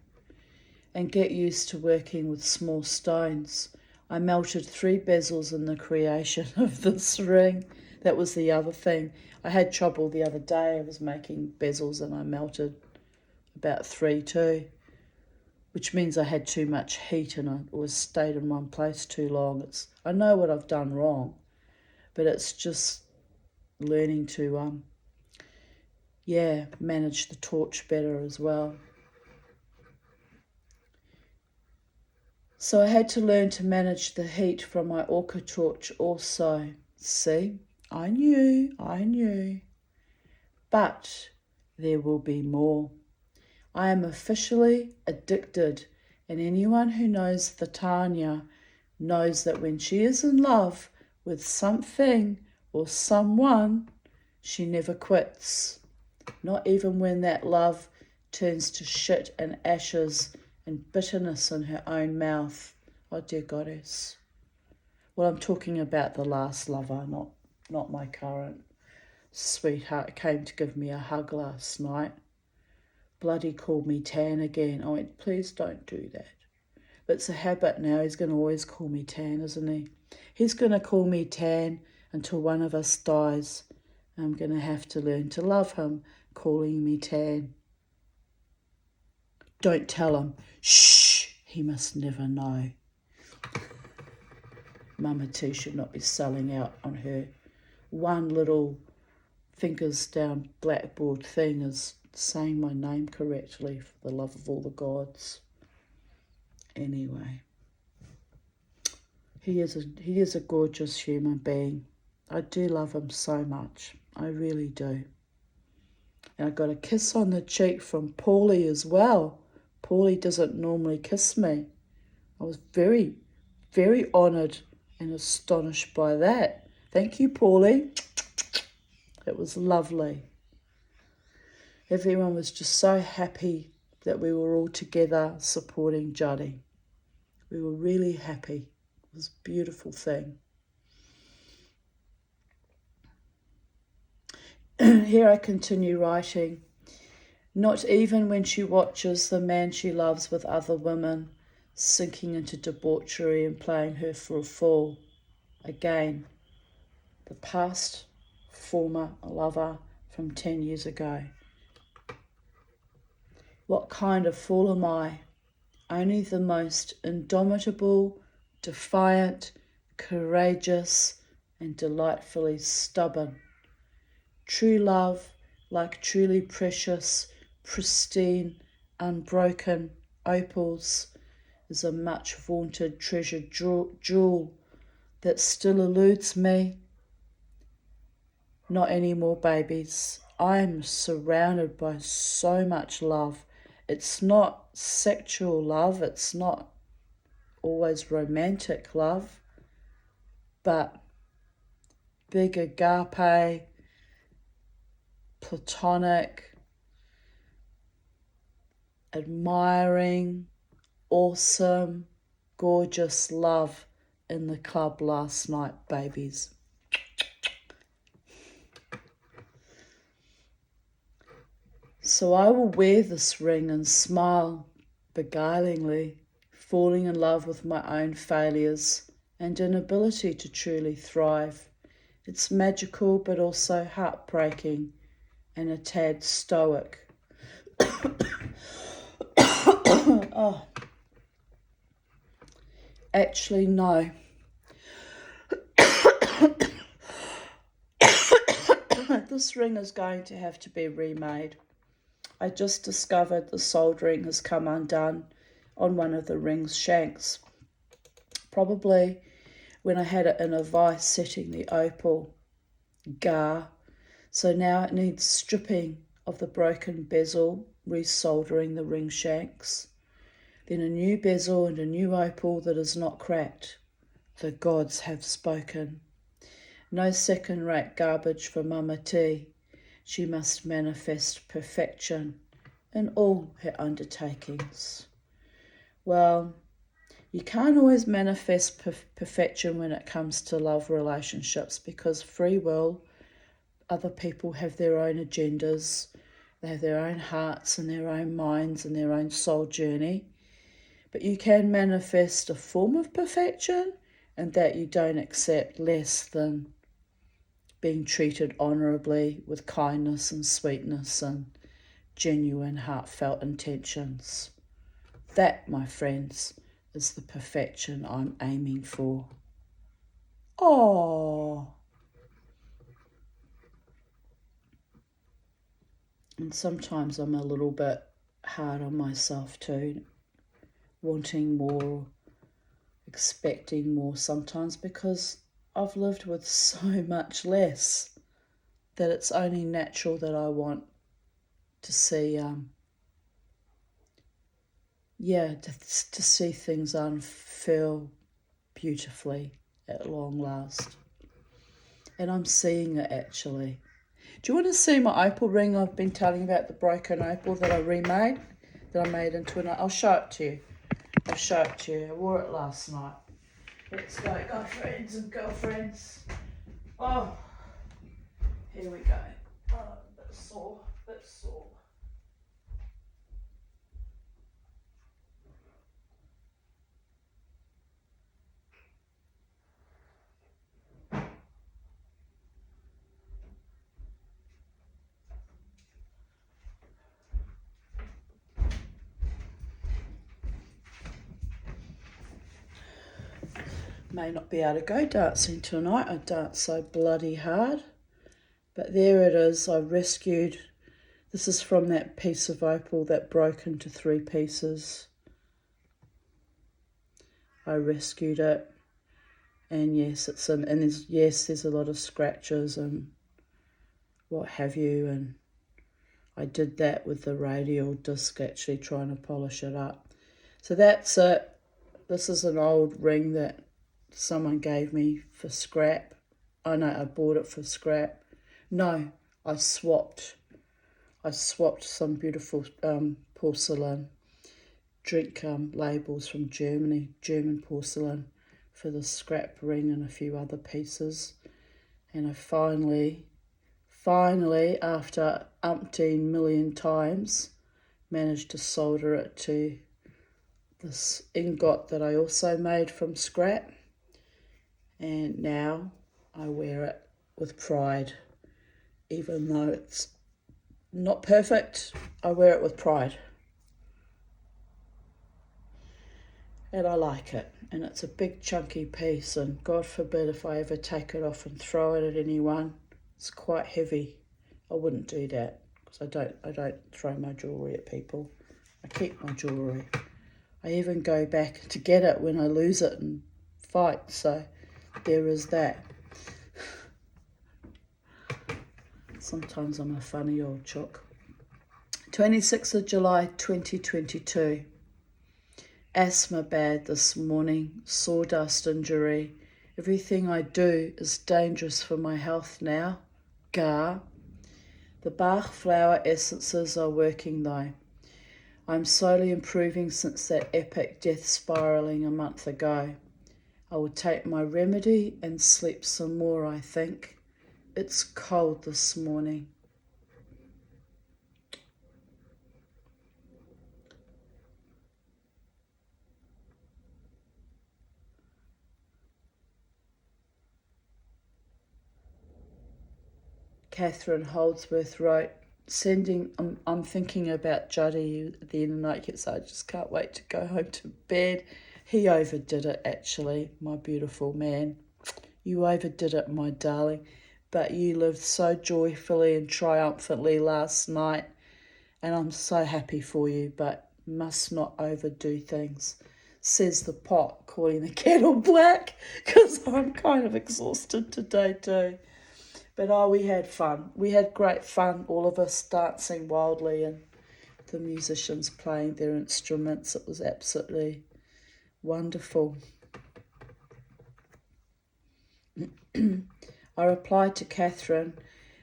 Speaker 1: And get used to working with small stones. I melted 3 bezels in the creation of this ring. That was the other thing. I had trouble the other day. I was making bezels and I melted about 3 too, which means I had too much heat and I was stayed in one place too long. I know what I've done wrong, but it's just learning to, manage the torch better as well. So I had to learn to manage the heat from my Orca torch also. See, I knew. But there will be more. I am officially addicted, and anyone who knows the Tanya knows that when she is in love with something or someone, she never quits. Not even when that love turns to shit and ashes and bitterness in her own mouth. Oh dear goddess. Well, I'm talking about the last lover, not my current sweetheart. Came to give me a hug last night. Bloody called me Tan again. I went, please don't do that. But it's a habit now. He's going to always call me Tan, isn't he? He's going to call me Tan until one of us dies. I'm going to have to learn to love him calling me Tan. Don't tell him. Shh, he must never know. Mama T should not be selling out on her one little fingers down blackboard thing is saying my name correctly, for the love of all the gods. Anyway, he is a gorgeous human being. I do love him so much. I really do. And I got a kiss on the cheek from Paulie as well. Paulie doesn't normally kiss me. I was very, very honoured and astonished by that. Thank you, Paulie. It was lovely. Everyone was just so happy that we were all together supporting Judy. We were really happy. It was a beautiful thing. Here I continue writing. Not even when she watches the man she loves with other women, sinking into debauchery and playing her for a fool. Again, the past former lover from 10 years ago. What kind of fool am I? Only the most indomitable, defiant, courageous, and delightfully stubborn. True love, like truly precious, pristine, unbroken opals, is a much vaunted treasured jewel that still eludes me. Not anymore, babies. I'm surrounded by so much love. It's not sexual love, it's not always romantic love, but big agape, platonic, admiring, awesome, gorgeous love in the club last night, babies. So I will wear this ring and smile beguilingly, falling in love with my own failures and inability to truly thrive. It's magical but also heartbreaking and a tad stoic. Oh, actually, no. This ring is going to have to be remade. I just discovered the soldering has come undone on one of the ring's shanks. Probably when I had it in a vice setting the opal. Gar. So now it needs stripping of the broken bezel, resoldering the ring shanks. Then a new bezel and a new opal that is not cracked. The gods have spoken. No second-rate garbage for Mama T. She must manifest perfection in all her undertakings. Well, you can't always manifest perfection when it comes to love relationships because free will, other people have their own agendas, they have their own hearts and their own minds and their own soul journey. But you can manifest a form of perfection and that you don't accept less than being treated honourably with kindness and sweetness and genuine heartfelt intentions. That, my friends, is the perfection I'm aiming for. Oh. And sometimes I'm a little bit hard on myself too, wanting more, expecting more sometimes because I've lived with so much less that it's only natural that I want to see, to see things unfurl beautifully at long last. And I'm seeing it actually. Do you want to see my opal ring I've been telling you about, the broken opal that I remade, that I made into an... I'll show it to you. I wore it last night. Let's go, friends and girlfriends. Oh, here we go. Oh, a bit sore. May not be able to go dancing tonight. I dance so bloody hard. But there it is. I rescued. This is from that piece of opal that broke into 3 pieces. I rescued it. And yes, there's a lot of scratches and what have you. And I did that with the radial disc, actually trying to polish it up. So that's it. This is an old ring that someone gave me for scrap. I bought it for scrap. No, I swapped some beautiful porcelain drink labels from Germany, German porcelain, for the scrap ring and a few other pieces. And I finally, after umpteen million times, managed to solder it to this ingot that I also made from scrap. And now I wear it with pride. Even though it's not perfect, I wear it with pride. And I like it. And it's a big chunky piece, and God forbid if I ever take it off and throw it at anyone. It's quite heavy. I wouldn't do that because I don't throw my jewellery at people. I keep my jewellery. I even go back to get it when I lose it and fight. So there is that. Sometimes I'm a funny old chook. 26th of July 2022. Asthma bad this morning, sawdust injury. Everything I do is dangerous for my health now. Gar. The Bach flower essences are working though. I'm slowly improving since that epic death spiralling a month ago. I will take my remedy and sleep some more, I think. It's cold this morning. Catherine Holdsworth wrote, I'm thinking about Juddy at the end of the night because I just can't wait to go home to bed. He overdid it, actually, my beautiful man. You overdid it, my darling. But you lived so joyfully and triumphantly last night, and I'm so happy for you, but must not overdo things, says the pot, calling the kettle black, because I'm kind of exhausted today too. But we had fun. We had great fun, all of us dancing wildly and the musicians playing their instruments. It was absolutely wonderful. I replied to Catherine,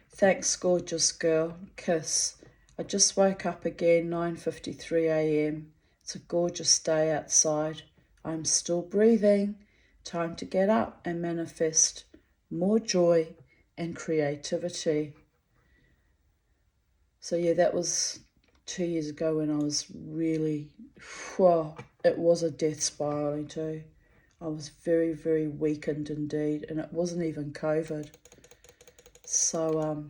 Speaker 1: thanks, gorgeous girl, kiss. I just woke up again, 9:53 a.m. It's a gorgeous day outside. I'm still breathing. Time to get up and manifest more joy and creativity. So yeah, that was 2 years ago when I was really, it was a death spiraling too. I was very, very weakened indeed, and it wasn't even COVID. So,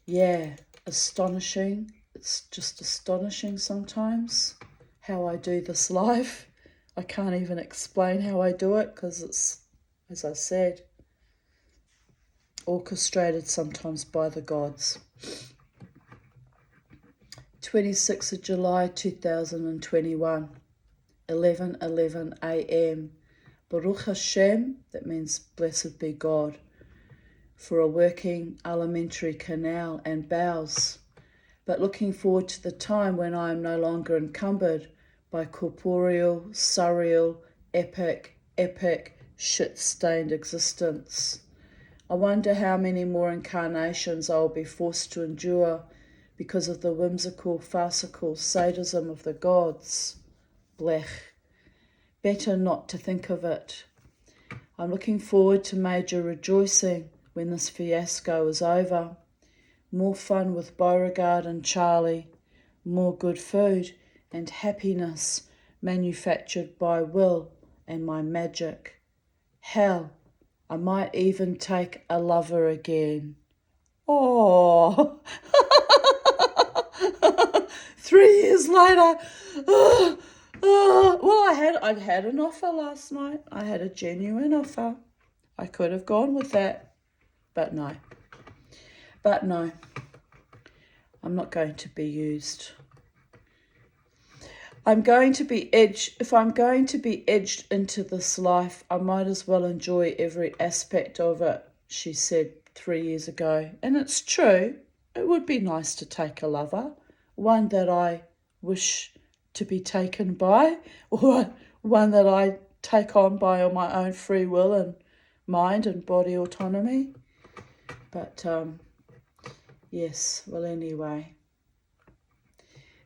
Speaker 1: yeah, astonishing. It's just astonishing sometimes how I do this life. I can't even explain how I do it because it's, as I said, orchestrated sometimes by the gods. 26th of July 2021, 11:11 a.m. Baruch Hashem, that means blessed be God, for a working alimentary canal and bowels, but looking forward to the time when I am no longer encumbered by corporeal, surreal, epic, shit-stained existence. I wonder how many more incarnations I will be forced to endure because of the whimsical, farcical sadism of the gods. Blech. Better not to think of it. I'm looking forward to major rejoicing when this fiasco is over. More fun with Beauregard and Charlie. More good food and happiness manufactured by will and my magic. Hell, I might even take a lover again. Oh, 3 years later. Well, I'd had an offer last night. I had a genuine offer. I could have gone with that, but no. I'm not going to be used. If I'm going to be edged into this life, I might as well enjoy every aspect of it, she said 3 years ago. And it's true. It would be nice to take a lover, one that I wish to be taken by, or one that I take on by my own free will and mind and body autonomy. But yes, well, anyway.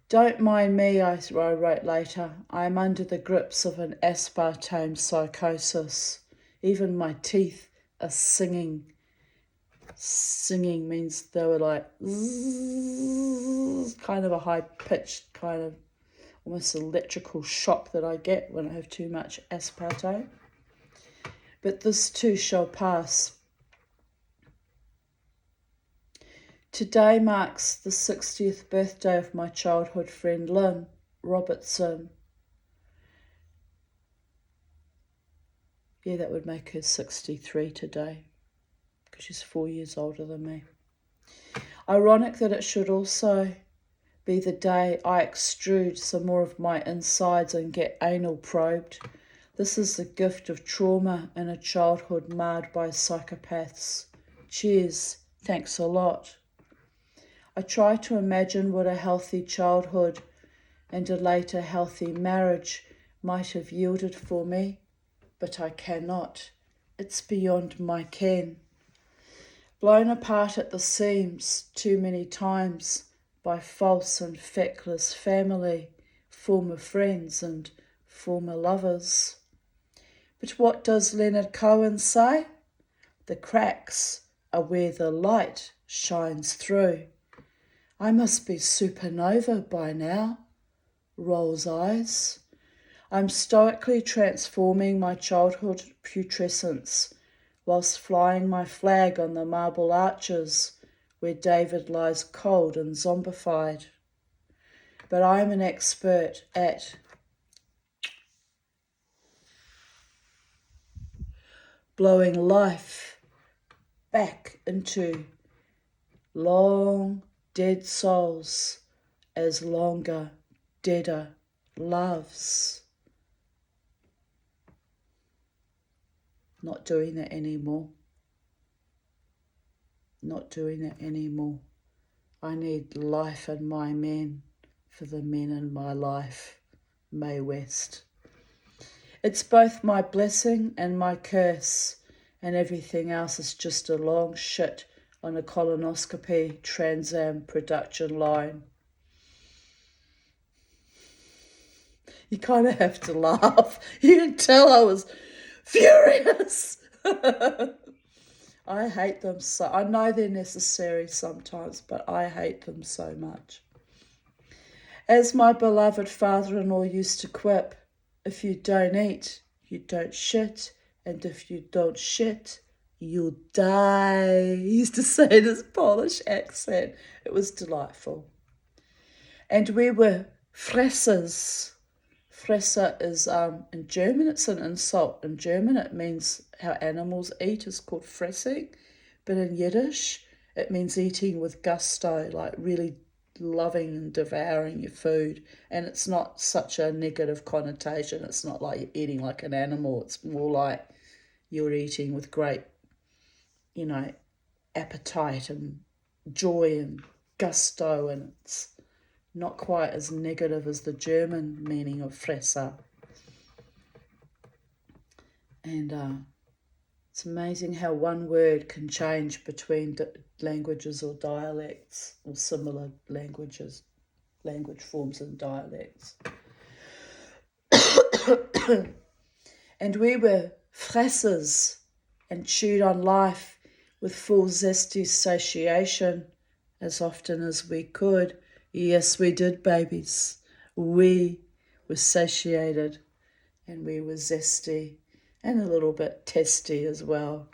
Speaker 1: Don't mind me, I wrote later. I am under the grips of an aspartame psychosis. Even my teeth are singing. Singing means they were like zzz, kind of a high-pitched, kind of almost electrical shock that I get when I have too much aspartame. But this too shall pass. Today marks the 60th birthday of my childhood friend Lynn Robertson. Yeah, that would make her 63 today, because she's 4 years older than me. Ironic that it should also be the day I extrude some more of my insides and get anal probed. This is the gift of trauma in a childhood marred by psychopaths. Cheers. Thanks a lot. I try to imagine what a healthy childhood and a later healthy marriage might have yielded for me, but I cannot. It's beyond my ken. Blown apart at the seams too many times by false and feckless family, former friends and former lovers. But what does Leonard Cohen say? The cracks are where the light shines through. I must be supernova by now, rolls eyes. I'm stoically transforming my childhood putrescence whilst flying my flag on the marble arches where David lies cold and zombified. But I'm an expert at blowing life back into long dead souls as longer, deader loves. Not doing that anymore. Not doing that anymore. I need life in my men for the men in my life. Mae West. It's both my blessing and my curse, and everything else is just a long shit on a colonoscopy Trans Am production line. You kind of have to laugh. You can tell I was furious. I hate them so. I know they're necessary sometimes, but I hate them so much. As my beloved father-in-law used to quip, if you don't eat, you don't shit, and if you don't shit, you'll die. He used to say in his Polish accent. It was delightful. And we were fressers. Fresse is, in German, it's an insult. In German, it means how animals eat is called fressing. But in Yiddish, it means eating with gusto, like really loving and devouring your food. And it's not such a negative connotation. It's not like you're eating like an animal. It's more like you're eating with great, appetite and joy and gusto, and it's not quite as negative as the German meaning of Fresse. And it's amazing how one word can change between languages or dialects, or similar language forms and dialects. And we were fressers and chewed on life with full zesty satiation as often as we could. Yes, we did, babies. We were satiated and we were zesty and a little bit testy as well.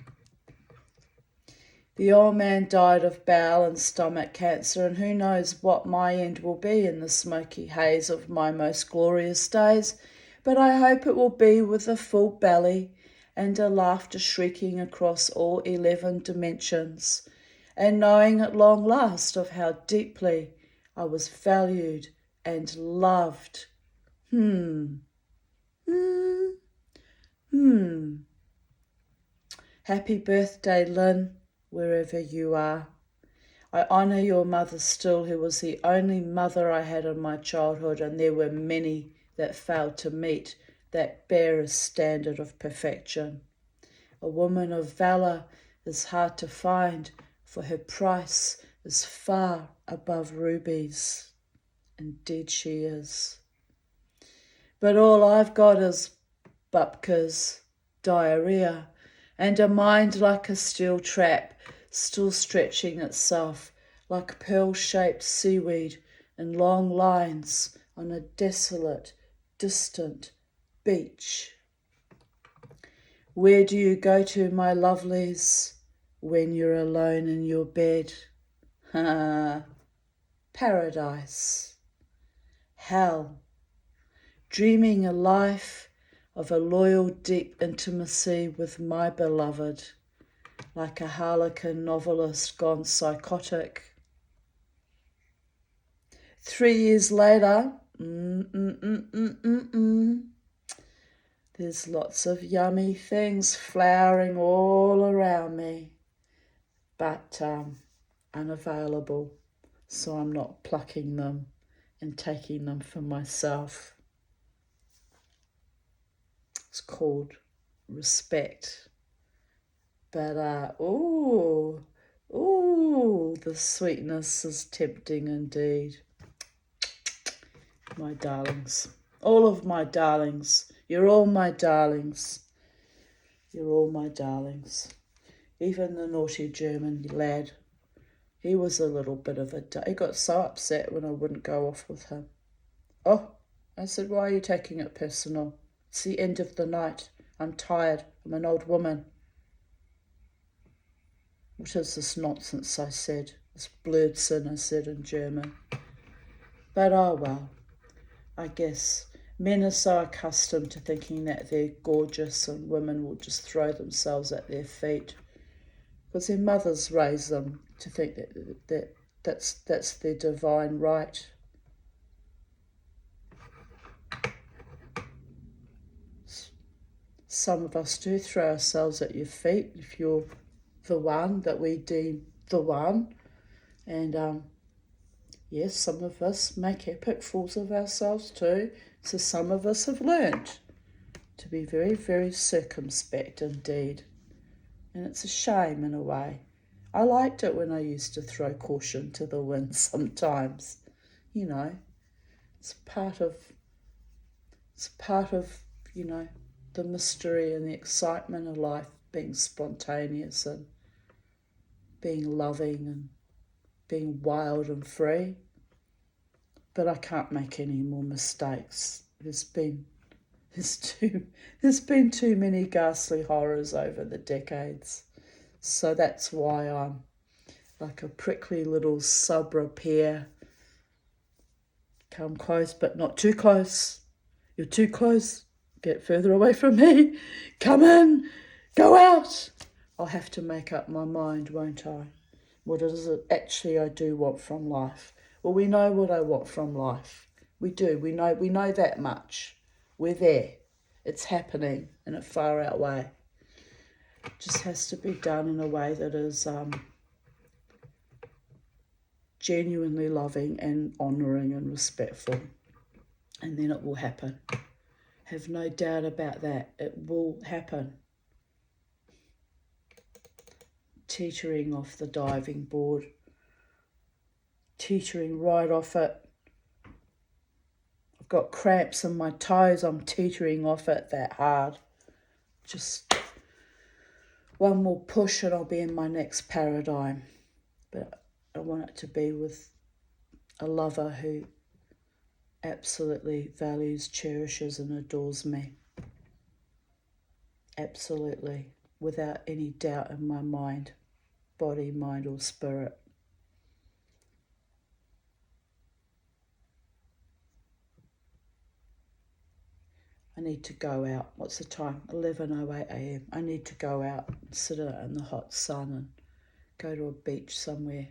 Speaker 1: The old man died of bowel and stomach cancer, and who knows what my end will be in the smoky haze of my most glorious days, but I hope it will be with a full belly and a laughter shrieking across all 11 dimensions, and knowing at long last of how deeply I was valued and loved. Happy birthday, Lynn, wherever you are. I honour your mother still, who was the only mother I had in my childhood, and there were many that failed to meet that barest standard of perfection. A woman of valour is hard to find, for her price is far above rubies. Indeed she is. But all I've got is bupkas, diarrhea, and a mind like a steel trap, still stretching itself like pearl-shaped seaweed in long lines on a desolate, distant beach. Where do you go to, my lovelies, when you're alone in your bed? Paradise. Hell. Dreaming a life of a loyal, deep intimacy with my beloved, like a harlequin novelist gone psychotic. 3 years later, there's lots of yummy things flowering all around me, but unavailable, so I'm not plucking them and taking them for myself. It's called respect. But, the sweetness is tempting indeed. My darlings, all of my darlings, you're all my darlings. You're all my darlings. Even the naughty German lad, he was a little bit of he got so upset when I wouldn't go off with him. Oh, I said, why are you taking it personal? It's the end of the night. I'm tired. I'm an old woman. What is this nonsense, I said, this Blödsinn, I said in German. But oh well, I guess men are so accustomed to thinking that they're gorgeous and women will just throw themselves at their feet because their mothers raise them to think that's their divine right. Some of us do throw ourselves at your feet if you're the one that we deem the one. And yes, some of us make epic fools of ourselves too. So some of us have learnt to be very, very circumspect indeed. And it's a shame in a way. I liked it when I used to throw caution to the wind sometimes. You know, it's part of, you know, the mystery and the excitement of life, being spontaneous and being loving and being wild and free. But I can't make any more mistakes. There's been too many ghastly horrors over the decades. So that's why I'm like a prickly little sub-repair. Come close, but not too close. You're too close. Get further away from me. Come in. Go out. I'll have to make up my mind, won't I? What is it actually I do want from life? Well, we know what I want from life. We do. We know that much. We're there. It's happening in a far out way. It just has to be done in a way that is genuinely loving and honouring and respectful. And then it will happen. Have no doubt about that. It will happen. Teetering off the diving board. Teetering right off it. I've got cramps in my toes. I'm teetering off it that hard. Just one more push and I'll be in my next paradigm. But I want it to be with a lover who absolutely values, cherishes and adores me. Absolutely. Without any doubt in my mind, body, mind or spirit. I need to go out. What's the time? 11:08 a.m. I need to go out and sit out in the hot sun and go to a beach somewhere.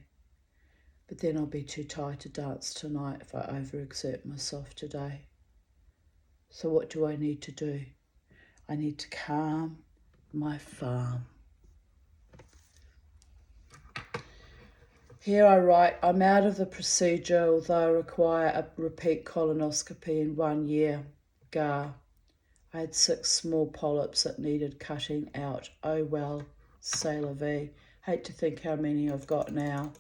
Speaker 1: But then I'll be too tired to dance tonight if I overexert myself today. So what do I need to do? I need to calm my farm. Here I write, I'm out of the procedure, although I require a repeat colonoscopy in 1 year. Gar. I had 6 small polyps that needed cutting out. Oh well, c'est la vie. Hate to think how many I've got now.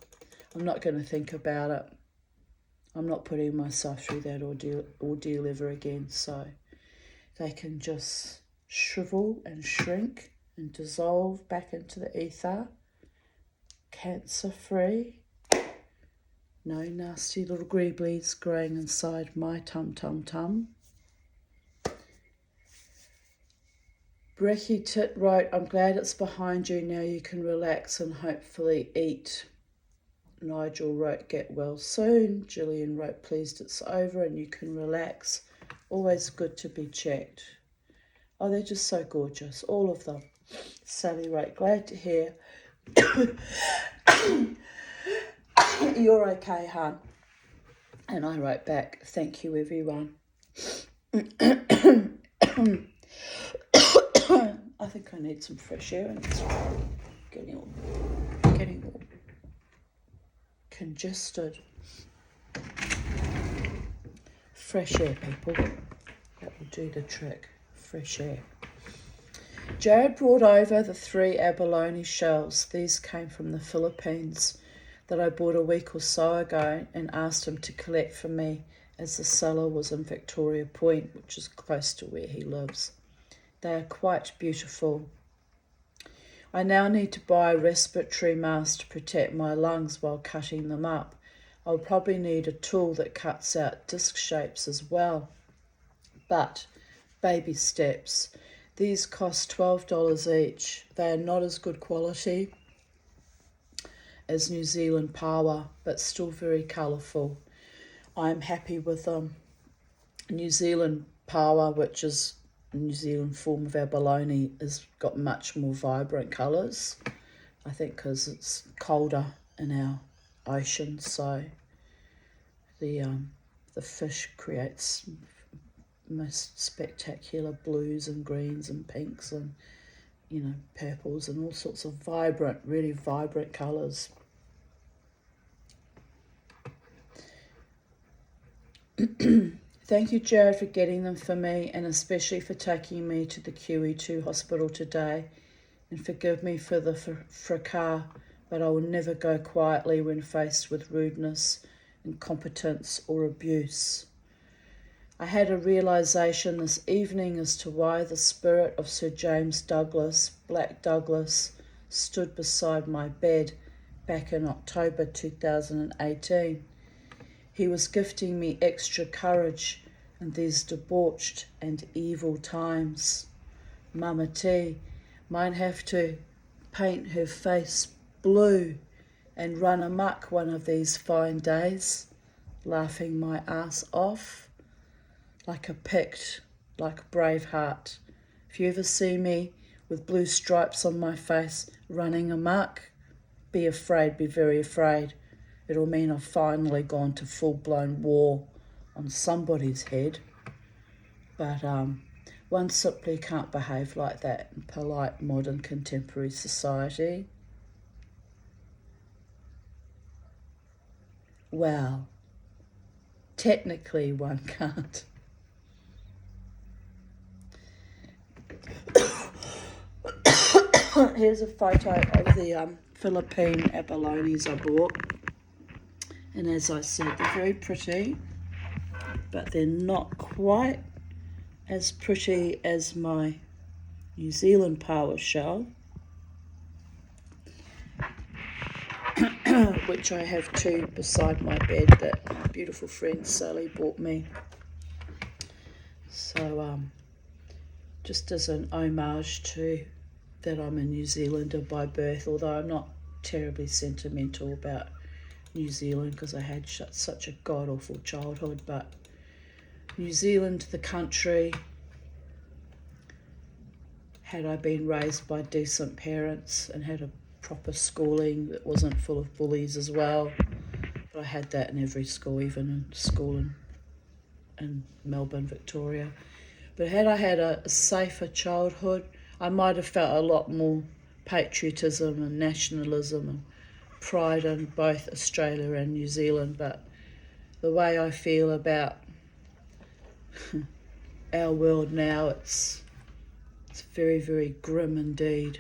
Speaker 1: I'm not going to think about it. I'm not putting myself through that ordeal ever again, so they can just shrivel and shrink and dissolve back into the ether. Cancer-free. No nasty little greeblies growing inside my tum-tum-tum. Brecky Tit wrote, I'm glad it's behind you. Now you can relax and hopefully eat. Nigel wrote, get well soon. Gillian wrote, pleased it's over and you can relax. Always good to be checked. Oh, they're just so gorgeous, all of them. Sally wrote, glad to hear you're okay, hon. And I wrote back, thank you, everyone. I think I need some fresh air and it's getting all congested. Fresh air, people. That will do the trick. Fresh air. Jared brought over the 3 abalone shells. These came from the Philippines that I bought a week or so ago and asked him to collect for me as the cellar was in Victoria Point, which is close to where he lives. They are quite beautiful. I now need to buy a respiratory mask to protect my lungs while cutting them up. I'll probably need a tool that cuts out disc shapes as well. But baby steps. These cost $12 each. They are not as good quality as New Zealand Power, but still very colourful. I'm happy with New Zealand Power, which is a New Zealand form of abalone, has got much more vibrant colours. I think because it's colder in our ocean, so the fish creates most spectacular blues and greens and pinks and purples and all sorts of vibrant, really vibrant colours. Thank you, Jared, for getting them for me, and especially for taking me to the QE2 hospital today. And forgive me for the fracas, but I will never go quietly when faced with rudeness, incompetence, or abuse. I had a realisation this evening as to why the spirit of Sir James Douglas, Black Douglas, stood beside my bed back in October 2018. He was gifting me extra courage in these debauched and evil times. Mama T might have to paint her face blue and run amok one of these fine days, laughing my ass off like a Pict, like Braveheart. If you ever see me with blue stripes on my face running amok, be afraid, be very afraid. It'll mean I've finally gone to full-blown war on somebody's head. But one simply can't behave like that in polite, modern, contemporary society. Well, technically one can't. Here's a photo of the Philippine abalones I bought. And as I said, they're very pretty, but they're not quite as pretty as my New Zealand Power shell, which I have two beside my bed that my beautiful friend Sally bought me. So just as an homage to that I'm a New Zealander by birth, although I'm not terribly sentimental about New Zealand because I had such a god-awful childhood, but New Zealand, the country, had I been raised by decent parents and had a proper schooling that wasn't full of bullies as well, but I had that in every school, even in school in Melbourne, Victoria. But had I had a safer childhood, I might have felt a lot more patriotism and nationalism and pride in both Australia and New Zealand. But the way I feel about our world now, it's very, very grim indeed.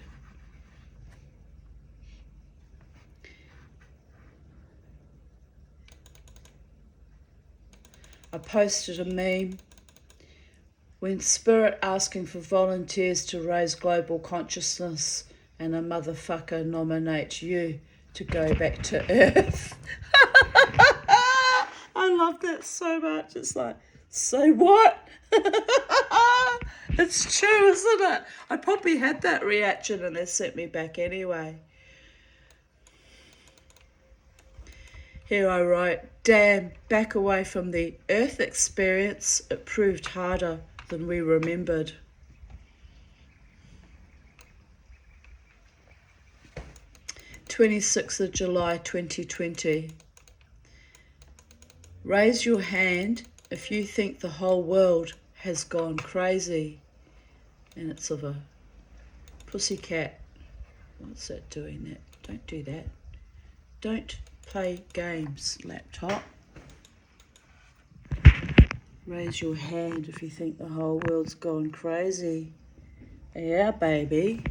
Speaker 1: I posted a meme. When Spirit asking for volunteers to raise global consciousness and a motherfucker nominate you to go back to Earth. I love that so much. It's like, say what? It's true, isn't it? I probably had that reaction and they sent me back anyway. Here I write, damn, back away from the Earth experience, it proved harder than we remembered. July 2020. Raise your hand if you think the whole world has gone crazy. And it's of a pussycat. What's that doing that? Don't do that. Don't play games, laptop. Raise your hand if you think the whole world's gone crazy. Yeah, baby.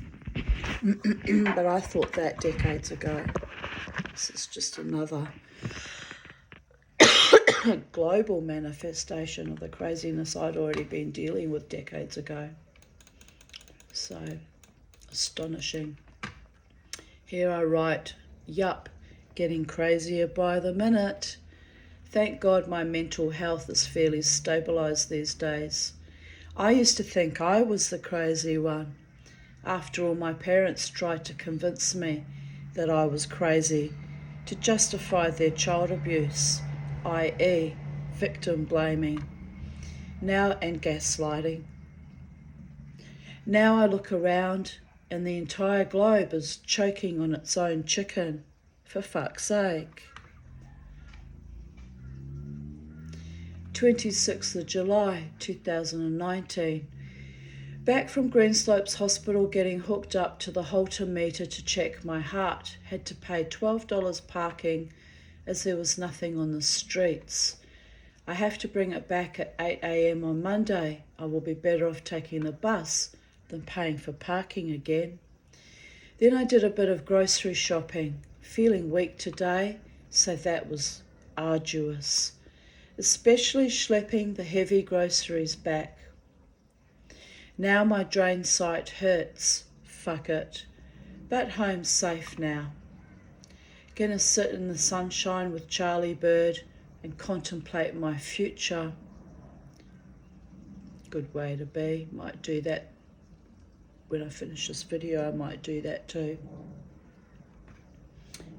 Speaker 1: But I thought that decades ago. This is just another global manifestation of the craziness I'd already been dealing with decades ago. So astonishing. Here I write, yup, getting crazier by the minute. Thank God my mental health is fairly stabilised these days. I used to think I was the crazy one. After all, my parents tried to convince me that I was crazy to justify their child abuse, i.e. victim blaming, and gaslighting. Now I look around and the entire globe is choking on its own chicken, for fuck's sake. 26th of July 2019. Back from Greenslopes Hospital getting hooked up to the Holter meter to check my heart. Had to pay $12 parking as there was nothing on the streets. I have to bring it back at 8 a.m. on Monday. I will be better off taking the bus than paying for parking again. Then I did a bit of grocery shopping. Feeling weak today, so that was arduous. Especially schlepping the heavy groceries back. Now my drain site hurts. Fuck it. But home's safe now. Gonna sit in the sunshine with Charlie Bird and contemplate my future. Good way to be. Might do that when I finish this video. I might do that too.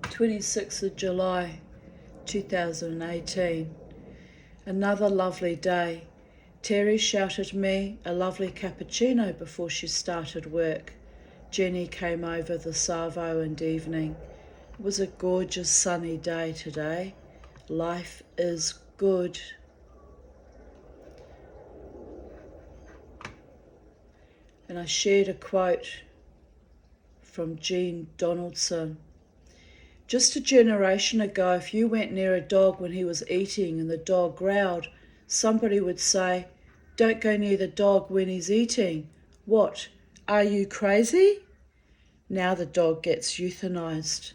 Speaker 1: 26th of July 2018. Another lovely day. Terry shouted me a lovely cappuccino before she started work. Jenny came over the Savo and evening. It was a gorgeous sunny day today. Life is good. And I shared a quote from Jean Donaldson. Just a generation ago, if you went near a dog when he was eating and the dog growled, somebody would say, "Don't go near the dog when he's eating. What, are you crazy?" Now the dog gets euthanized.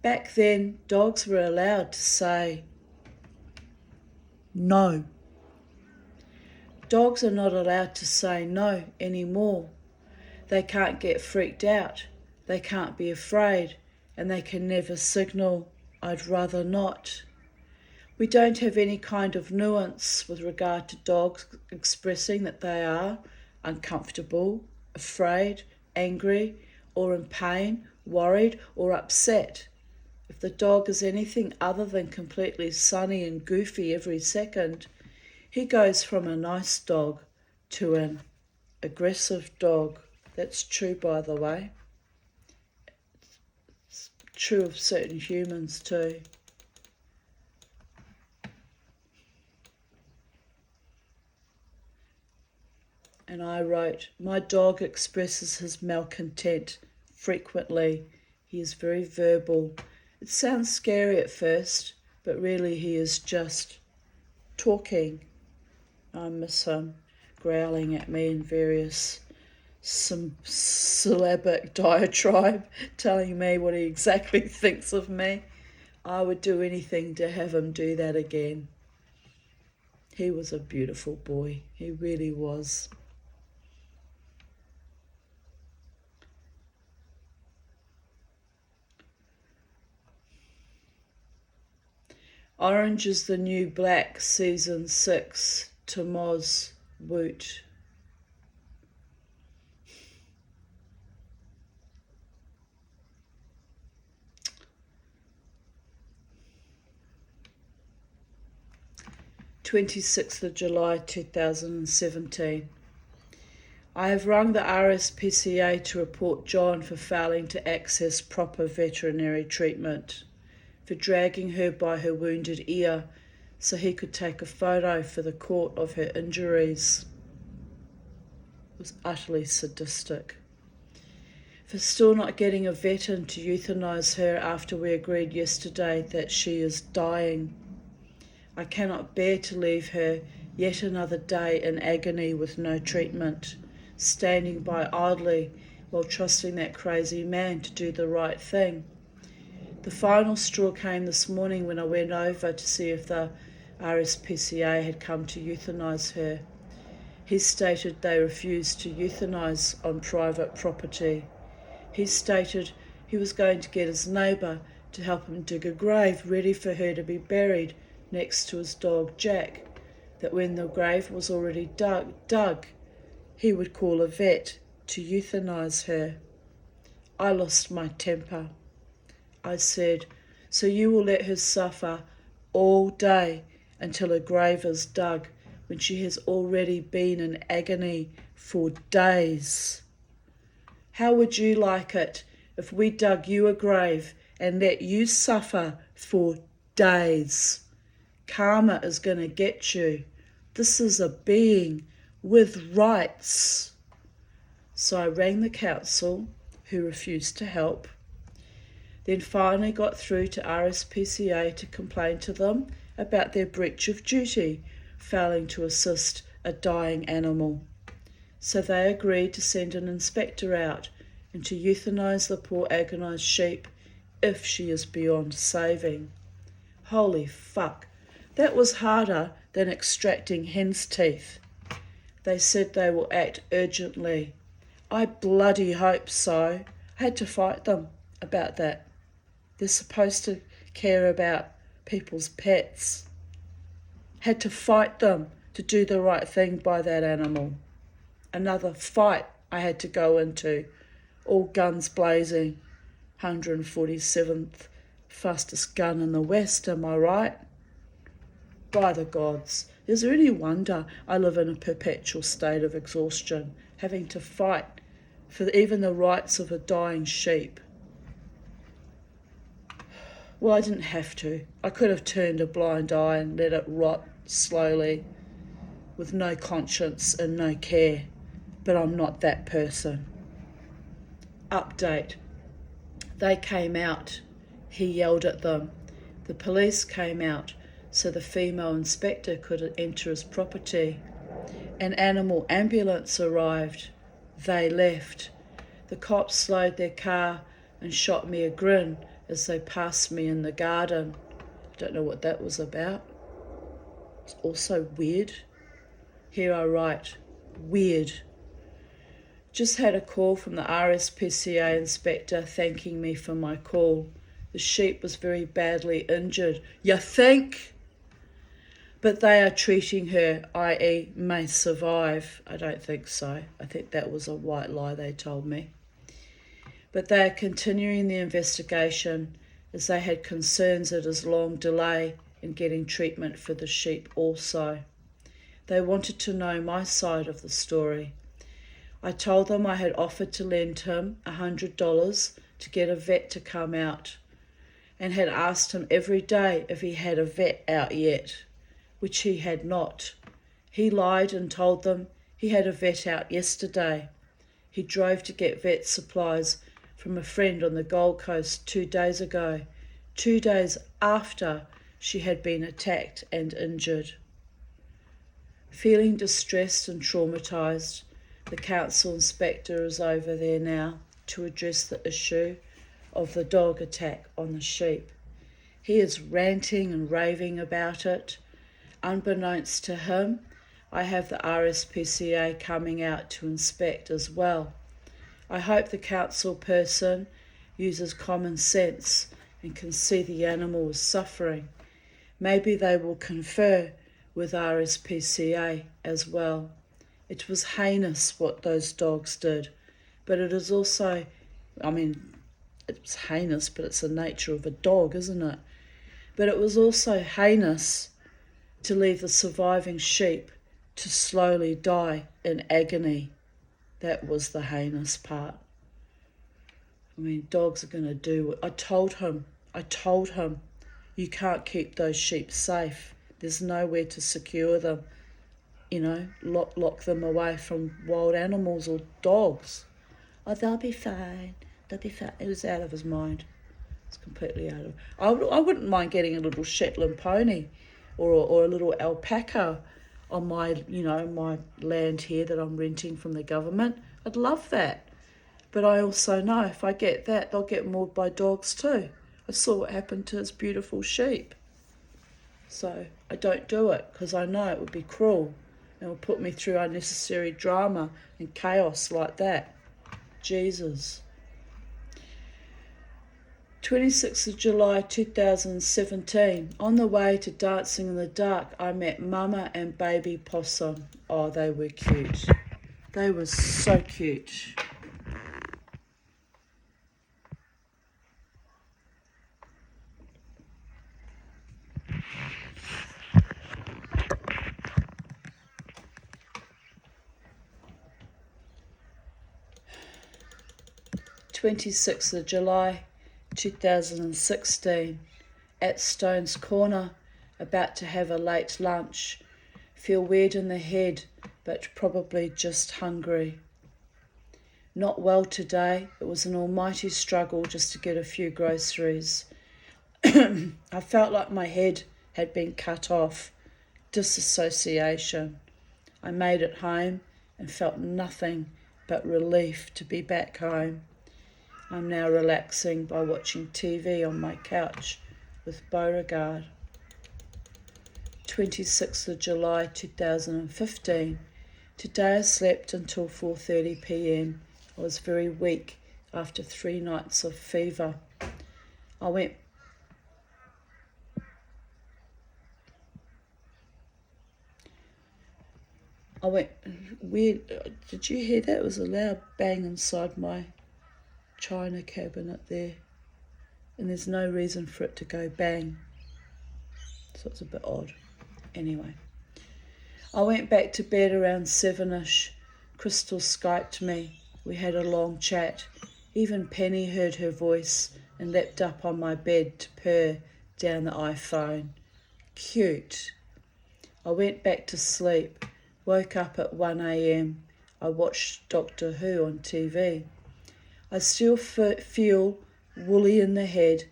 Speaker 1: Back then, dogs were allowed to say no. Dogs are not allowed to say no anymore. They can't get freaked out. They can't be afraid. And they can never signal, "I'd rather not." We don't have any kind of nuance with regard to dogs expressing that they are uncomfortable, afraid, angry, or in pain, worried, or upset. If the dog is anything other than completely sunny and goofy every second, he goes from a nice dog to an aggressive dog. That's true, by the way. It's true of certain humans too. And I wrote, my dog expresses his malcontent frequently. He is very verbal. It sounds scary at first, but really he is just talking. I miss him growling at me in some syllabic diatribe, telling me what he exactly thinks of me. I would do anything to have him do that again. He was a beautiful boy. He really was. Orange is the New Black, Season 6, Tomoz Woot. July 2017. I have rung the RSPCA to report John for failing to access proper veterinary treatment, for dragging her by her wounded ear so he could take a photo for the court of her injuries. It was utterly sadistic. For still not getting a vet in to euthanize her after we agreed yesterday that she is dying. I cannot bear to leave her yet another day in agony with no treatment, standing by idly while trusting that crazy man to do the right thing. The final straw came this morning when I went over to see if the RSPCA had come to euthanize her. He stated they refused to euthanize on private property. He stated he was going to get his neighbour to help him dig a grave ready for her to be buried next to his dog Jack, that when the grave was already dug, he would call a vet to euthanize her. I lost my temper. I said, So you will let her suffer all day until her grave is dug, when she has already been in agony for days. How would you like it if we dug you a grave and let you suffer for days? Karma is going to get you. This is a being with rights. So I rang the council, who refused to help. Then finally got through to RSPCA to complain to them about their breach of duty, failing to assist a dying animal. So they agreed to send an inspector out and to euthanise the poor agonised sheep if she is beyond saving. Holy fuck, that was harder than extracting hen's teeth. They said they will act urgently. I bloody hope so. I had to fight them about that. They're supposed to care about people's pets. Had to fight them to do the right thing by that animal. Another fight I had to go into, all guns blazing. 147th fastest gun in the West, am I right? By the gods, is there any wonder I live in a perpetual state of exhaustion, having to fight for even the rights of a dying sheep? Well, I didn't have to. I could have turned a blind eye and let it rot slowly with no conscience and no care, but I'm not that person. Update. They came out. He yelled at them. The police came out so the female inspector could enter his property. An animal ambulance arrived. They left. The cops slowed their car and shot me a grin as they passed me in the garden. Don't know what that was about. It's also weird. Here I write, weird. Just had a call from the RSPCA inspector thanking me for my call. The sheep was very badly injured. You think? But they are treating her, i.e. may survive. I don't think so. I think that was a white lie they told me. But they are continuing the investigation as they had concerns at his long delay in getting treatment for the sheep also. They wanted to know my side of the story. I told them I had offered to lend him $100 to get a vet to come out, and had asked him every day if he had a vet out yet, which he had not. He lied and told them he had a vet out yesterday. He drove to get vet supplies from a friend on the Gold Coast 2 days ago, 2 days after she had been attacked and injured. Feeling distressed and traumatised, the council inspector is over there now to address the issue of the dog attack on the sheep. He is ranting and raving about it. Unbeknownst to him, I have the RSPCA coming out to inspect as well. I hope the council person uses common sense and can see the animal is suffering. Maybe they will confer with RSPCA as well. It was heinous what those dogs did, but it is also, it's heinous, but it's the nature of a dog, isn't it? But it was also heinous to leave the surviving sheep to slowly die in agony. That was the heinous part. Dogs are going to do it. I told him, you can't keep those sheep safe. There's nowhere to secure them. Lock them away from wild animals or dogs. Oh, they'll be fine. It was out of his mind. It's completely out of. I wouldn't mind getting a little Shetland pony, or a little alpaca on my my land here that I'm renting from the government. I'd love that. But I also know if I get that, they'll get mauled by dogs too. I saw what happened to his beautiful sheep. So I don't do it because I know it would be cruel and will put me through unnecessary drama and chaos like that. Jesus. 26th of July 2017. On the way to Dancing in the Dark, I met Mama and Baby Possum. Oh, they were cute. They were so cute. 26th of July 2016, at Stone's Corner, about to have a late lunch. Feel weird in the head, but probably just hungry. Not well today. It was an almighty struggle just to get a few groceries. I felt like my head had been cut off. Disassociation. I made it home and felt nothing but relief to be back home. I'm now relaxing by watching TV on my couch with Beauregard. 26th of July 2015. Today I slept until 4:30 p.m. I was very weak after 3 nights of fever. I went weird. Did you hear that? It was a loud bang inside my china cabinet there. And there's no reason for it to go bang. So it's a bit odd. Anyway. I went back to bed around 7ish. Crystal Skyped me. We had a long chat. Even Penny heard her voice and leapt up on my bed to purr down the iPhone. Cute. I went back to sleep. Woke up at 1 a.m. I watched Doctor Who on TV. I still feel woolly in the head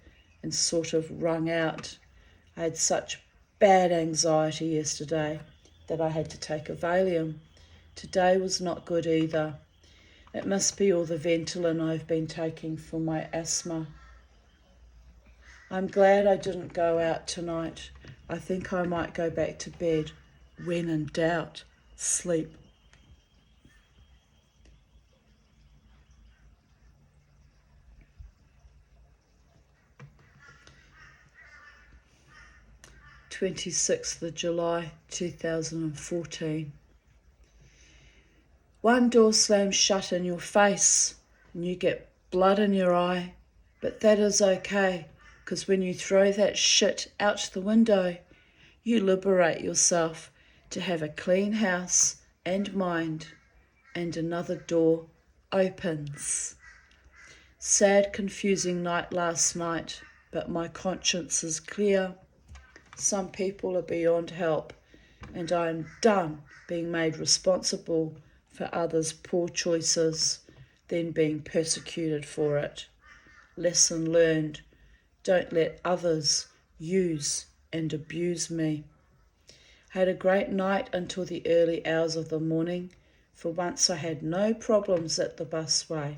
Speaker 1: and sort of wrung out. I had such bad anxiety yesterday that I had to take a Valium. Today was not good either. It must be all the Ventolin I've been taking for my asthma. I'm glad I didn't go out tonight. I think I might go back to bed. When in doubt, sleep. (26th of July 2014). One door slams shut in your face and you get blood in your eye, but that is okay, because when you throw that shit out the window, you liberate yourself to have a clean house and mind, and another door opens. Sad, confusing night last night, but my conscience is clear. Some people are beyond help, and I am done being made responsible for others' poor choices, then being persecuted for it. Lesson learned. Don't let others use and abuse me. Had a great night until the early hours of the morning. For once I had no problems at the busway.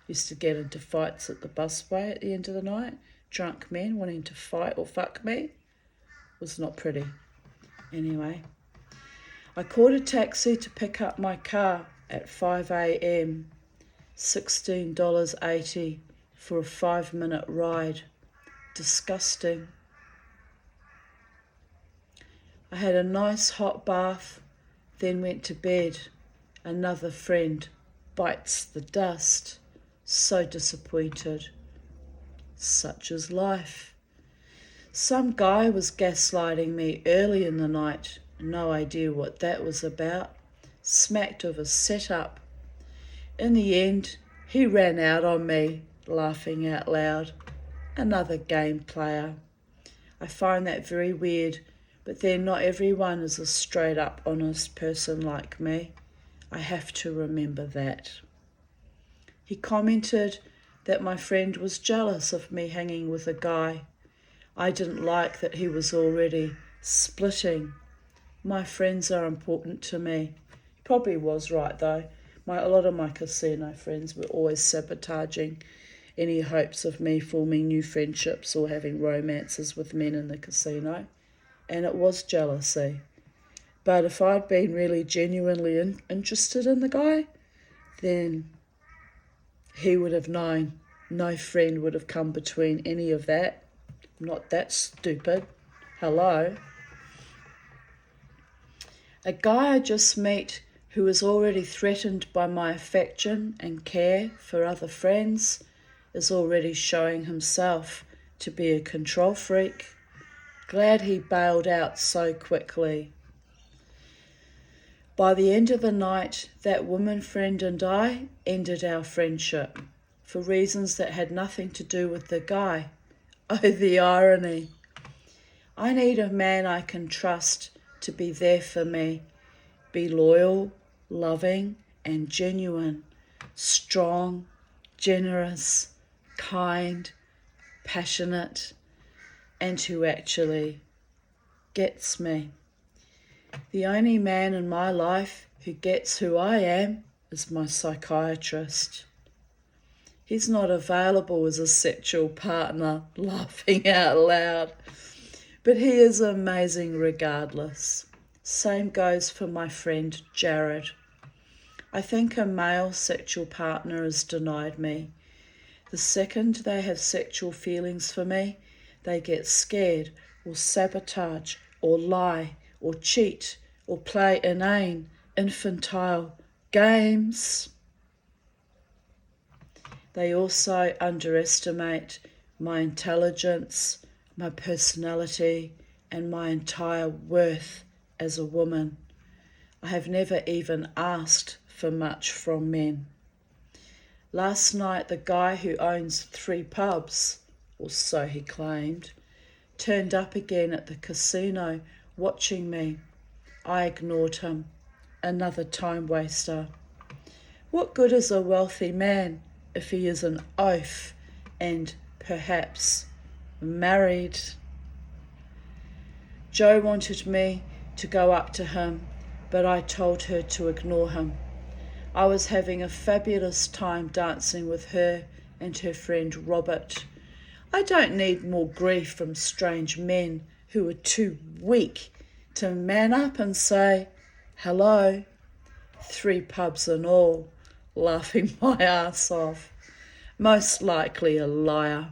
Speaker 1: Used to get into fights at the busway at the end of the night. Drunk men wanting to fight or fuck me. Was not pretty. Anyway. I called a taxi to pick up my car at 5 a.m. $16.80 for a 5-minute ride. Disgusting. I had a nice hot bath, then went to bed. Another friend bites the dust. So disappointed. Such is life. Some guy was gaslighting me early in the night. No idea what that was about. Smacked of a setup. In the end, he ran out on me, laughing out loud. Another game player. I find that very weird, but then not everyone is a straight up honest person like me. I have to remember that. He commented that my friend was jealous of me hanging with a guy. I didn't like that he was already splitting. My friends are important to me. He probably was right though. A lot of my casino friends were always sabotaging any hopes of me forming new friendships or having romances with men in the casino. And it was jealousy. But if I'd been really genuinely interested in the guy, then he would have known. No friend would have come between any of that. I'm not that stupid. Hello. A guy I just met who is already threatened by my affection and care for other friends is already showing himself to be a control freak. Glad he bailed out so quickly. By the end of the night, that woman friend and I ended our friendship. for reasons that had nothing to do with the guy. Oh, the irony. I need a man I can trust to be there for me, be loyal, loving, and genuine, strong, generous, kind, passionate, and who actually gets me. The only man in my life who gets who I am is my psychiatrist. He's not available as a sexual partner, laughing out loud, but he is amazing regardless. Same goes for my friend Jared. I think a male sexual partner is denied me. The second they have sexual feelings for me, they get scared or sabotage or lie or cheat or play inane, infantile games. They also underestimate my intelligence, my personality, and my entire worth as a woman. I have never even asked for much from men. Last night, the guy who owns 3 pubs, or so he claimed, turned up again at the casino watching me. I ignored him. Another time waster. What good is a wealthy man if he is an oaf and perhaps married? Jo wanted me to go up to him, but I told her to ignore him. I was having a fabulous time dancing with her and her friend Robert. I don't need more grief from strange men who are too weak to man up and say, hello, 3 pubs and all, laughing my ass off. Most likely a liar.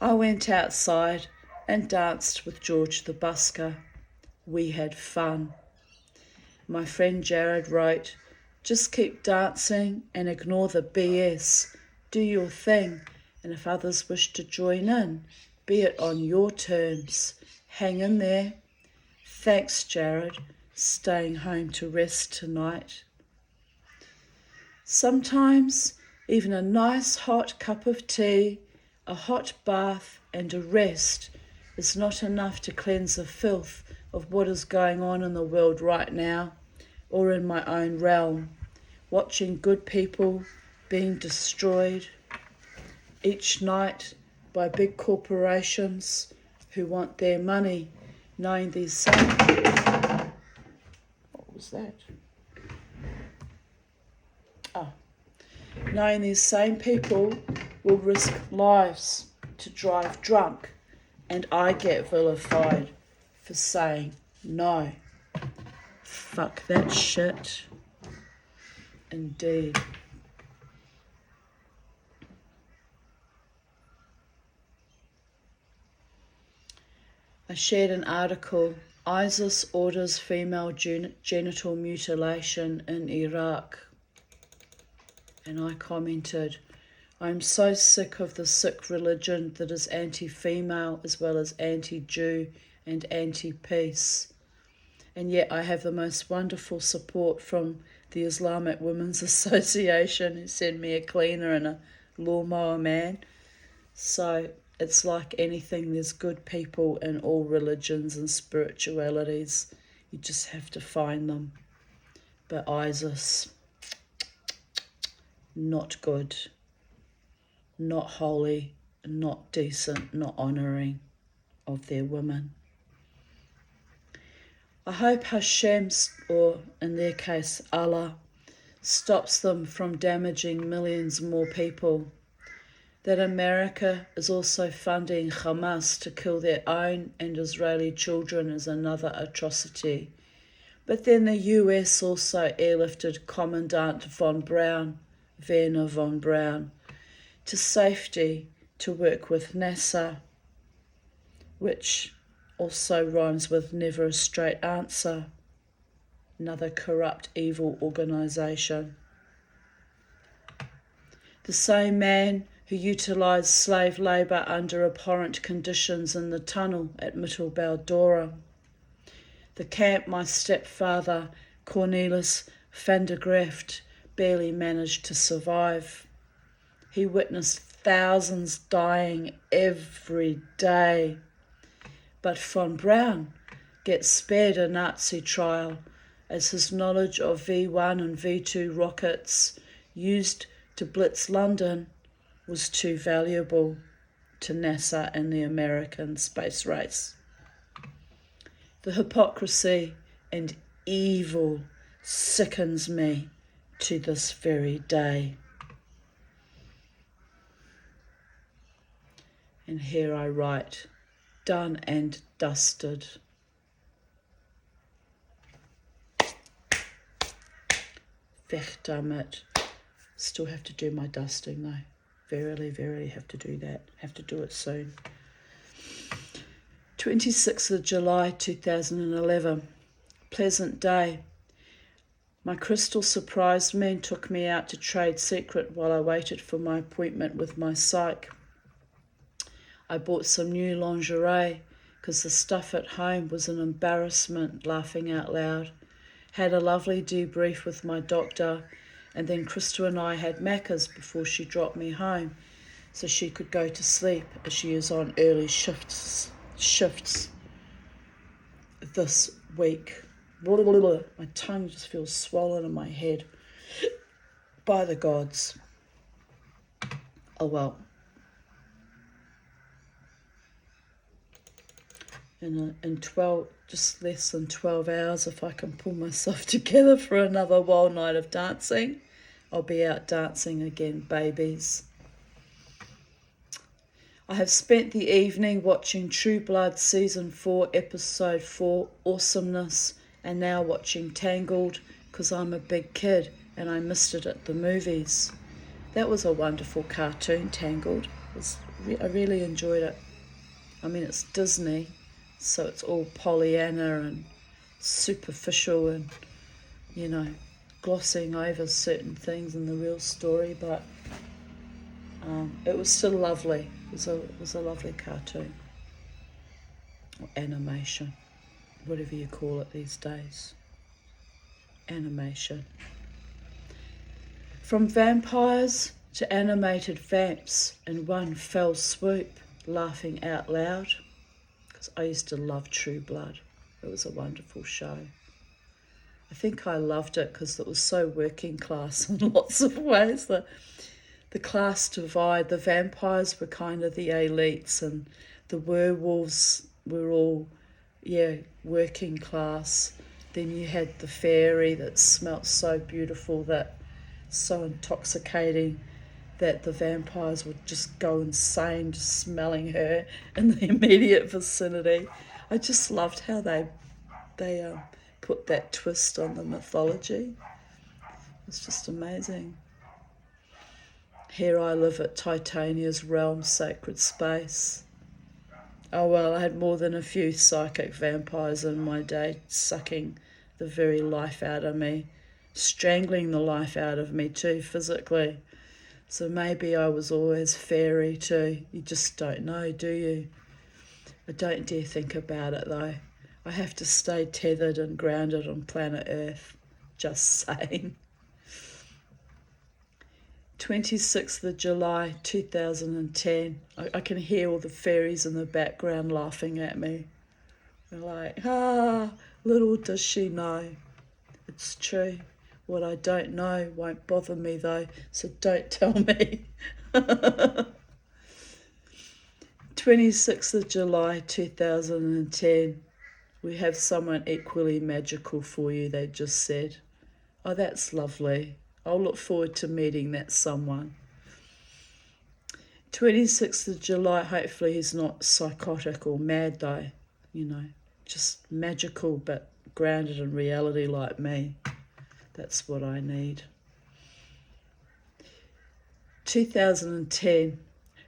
Speaker 1: I went outside and danced with George the busker. We had fun. My friend Jared wrote, just keep dancing and ignore the BS. Do your thing, and if others wish to join in, be it on your terms. Hang in there. Thanks, Jared. Staying home to rest tonight. Sometimes even a nice hot cup of tea, a hot bath, and a rest is not enough to cleanse the filth of what is going on in the world right now, or in my own realm, watching good people being destroyed each night by big corporations who want their money, knowing these same... What was that? Knowing these same people will risk lives to drive drunk, and I get vilified for saying no. Fuck that shit. Indeed. I shared an article, ISIS orders female genital mutilation in Iraq. And I commented, I'm so sick of the sick religion that is anti-female as well as anti-Jew and anti-peace. And yet I have the most wonderful support from the Islamic Women's Association, who send me a cleaner and a lawnmower man. So it's like anything, there's good people in all religions and spiritualities. You just have to find them. But ISIS, not good, not holy, not decent, not honouring of their women. I hope Hashem, or in their case Allah, stops them from damaging millions more people. That America is also funding Hamas to kill their own and Israeli children is another atrocity. But then the US also airlifted Commandant von Braun, Werner von Braun, to safety to work with NASA, which also rhymes with never a straight answer, another corrupt, evil organisation. The same man who utilised slave labour under abhorrent conditions in the tunnel at Mittelbau-Dora, the camp my stepfather, Cornelis van der Graft, barely managed to survive. He witnessed thousands dying every day. But von Braun gets spared a Nazi trial as his knowledge of V1 and V2 rockets used to blitz London was too valuable to NASA and the American space race. The hypocrisy and evil sickens me to this very day. And here I write, done and dusted. Weg damit. Still have to do my dusting though. Verily, verily have to do that. Have to do it soon. 26th of July 2011. Pleasant day. My crystal surprised me and took me out to trade secret while I waited for my appointment with my psych. I bought some new lingerie because the stuff at home was an embarrassment, laughing out loud. Had a lovely debrief with my doctor, and then Crystal and I had Macca's before she dropped me home so she could go to sleep as she is on early shifts this week. My tongue just feels swollen in my head. By the gods. Oh well. In 12, just less than 12 hours, if I can pull myself together for another wild night of dancing, I'll be out dancing again, babies. I have spent the evening watching True Blood Season 4, Episode 4, Awesomeness, and now watching Tangled, because I'm a big kid and I missed it at the movies. That was a wonderful cartoon, Tangled. I really enjoyed it. I mean, it's Disney, so it's all Pollyanna and superficial and, glossing over certain things in the real story, but it was still lovely. It was a lovely cartoon. Or animation, whatever you call it these days. Animation. From vampires to animated vamps in one fell swoop, laughing out loud. Because I used to love True Blood. It was a wonderful show. I think I loved it because it was so working class in lots of ways. The class divide, the vampires were kind of the elites and the werewolves were all, working class. Then you had the fairy that smelt so beautiful, so intoxicating, that the vampires would just go insane just smelling her in the immediate vicinity. I just loved how they put that twist on the mythology. It's just amazing. Here I live at Titania's realm, sacred space. Oh well, I had more than a few psychic vampires in my day, sucking the very life out of me, strangling the life out of me too, physically. So maybe I was always fairy too. You just don't know, do you? I don't dare think about it though. I have to stay tethered and grounded on planet Earth. Just saying. 26th of July 2010. I can hear all the fairies in the background laughing at me. They're like, little does she know. It's true. What I don't know won't bother me though, so don't tell me. 26th of July 2010. We have someone equally magical for you, they just said. Oh, that's lovely. I'll look forward to meeting that someone. 26th of July, hopefully he's not psychotic or mad though, just magical but grounded in reality like me. That's what I need. 2010.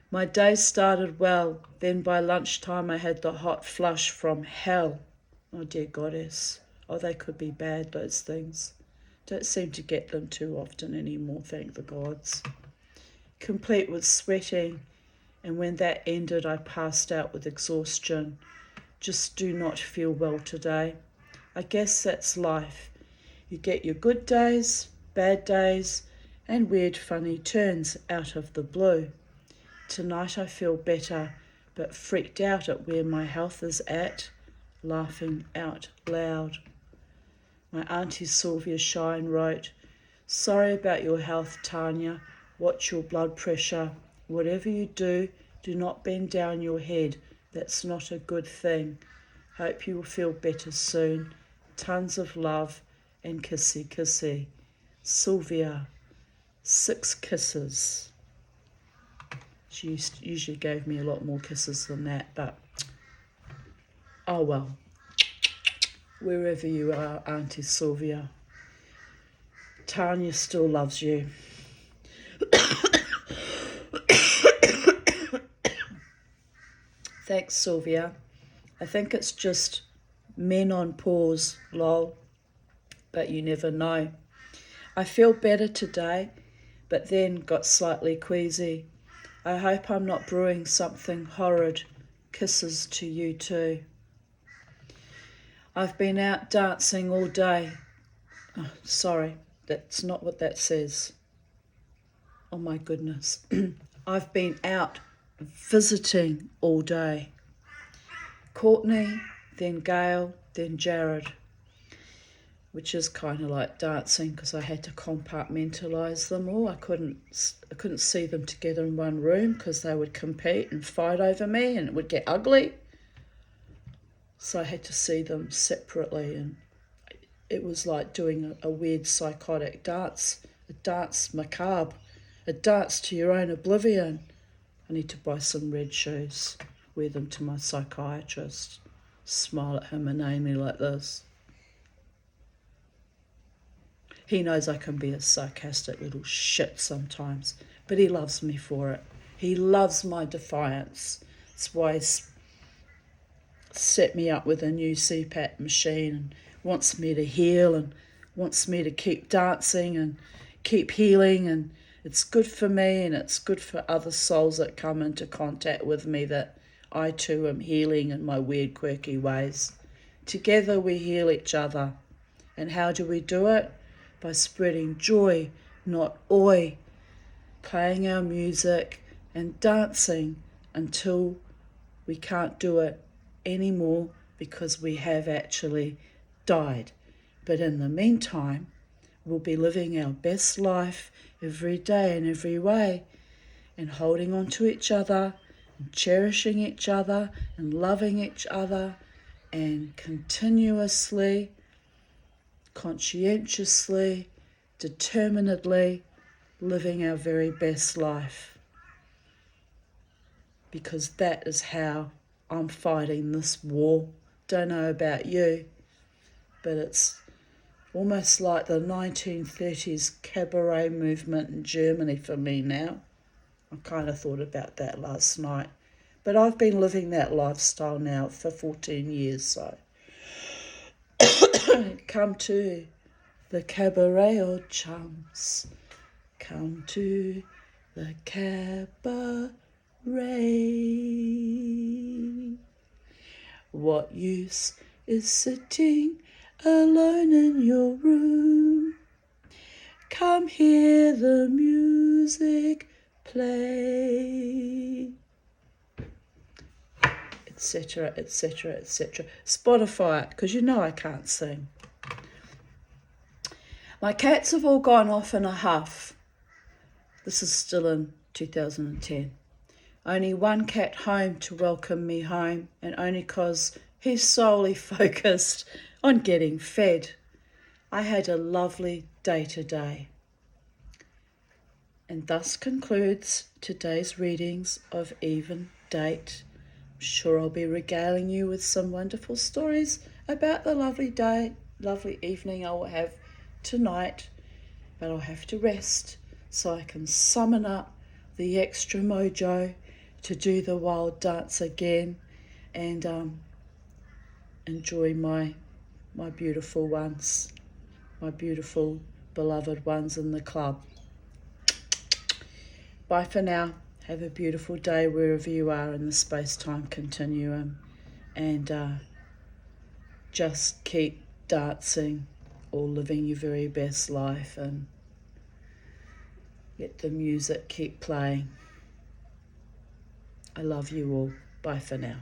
Speaker 1: My day started well, then by lunchtime I had the hot flush from hell. Oh dear goddess. Oh, they could be bad, those things. Don't seem to get them too often anymore, thank the gods. Complete with sweating, and when that ended I passed out with exhaustion. Just do not feel well today. I guess that's life. You get your good days, bad days, and weird funny turns out of the blue. Tonight I feel better, but freaked out at where my health is at, laughing out loud. My Auntie Sylvia Shine wrote, "Sorry about your health, Tanya. Watch your blood pressure. Whatever you do, do not bend down your head. That's not a good thing. Hope you will feel better soon. Tons of love and kissy kissy. Sylvia." 6 kisses. She usually gave me a lot more kisses than that, but oh well. Wherever you are, Auntie Sylvia, Tanya still loves you. Thanks, Sylvia. I think it's just men on pause, lol, but you never know. I feel better today, but then got slightly queasy. I hope I'm not brewing something horrid. Kisses to you too. I've been out dancing all day. Oh, sorry, that's not what that says. Oh my goodness. I've been out visiting all day. Courtney, then Gail, then Jared, which is kind of like dancing because I had to compartmentalise them all. I couldn't see them together in one room because they would compete and fight over me and it would get ugly. So I had to see them separately, and it was like doing a weird psychotic dance, a dance macabre, a dance to your own oblivion. I need to buy some red shoes, wear them to my psychiatrist, smile at him inanely like this. He knows I can be a sarcastic little shit sometimes, but he loves me for it. He loves my defiance. That's why he's set me up with a new CPAP machine and wants me to heal and wants me to keep dancing and keep healing, and it's good for me and it's good for other souls that come into contact with me that I too am healing in my weird quirky ways. Together we heal each other. And how do we do it? By spreading joy, not oi, playing our music and dancing until we can't do it anymore because we have actually died. But in the meantime, we'll be living our best life every day in every way and holding on to each other and cherishing each other and loving each other and continuously, conscientiously, determinedly living our very best life. Because that is how I'm fighting this war. Don't know about you, but it's almost like the 1930s cabaret movement in Germany for me now. I kind of thought about that last night. But I've been living that lifestyle now for 14 years, so. Come to the cabaret, old chums. Come to the cabaret. What use is sitting alone in your room? Come hear the music play, etc., etc., etc. Spotify it, because you know I can't sing. My cats have all gone off in a huff. This is still in 2010. Only one cat home to welcome me home, and only 'cause he's solely focused on getting fed. I had a lovely day today. And thus concludes today's readings of Even Date. I'm sure I'll be regaling you with some wonderful stories about the lovely day, lovely evening I will have tonight, but I'll have to rest so I can summon up the extra mojo to do the wild dance again and enjoy my beautiful ones, my beautiful beloved ones in the club. Bye for now. Have a beautiful day wherever you are in the space-time continuum, and just keep dancing or living your very best life, and Let the music keep playing. I love you all. Bye for now.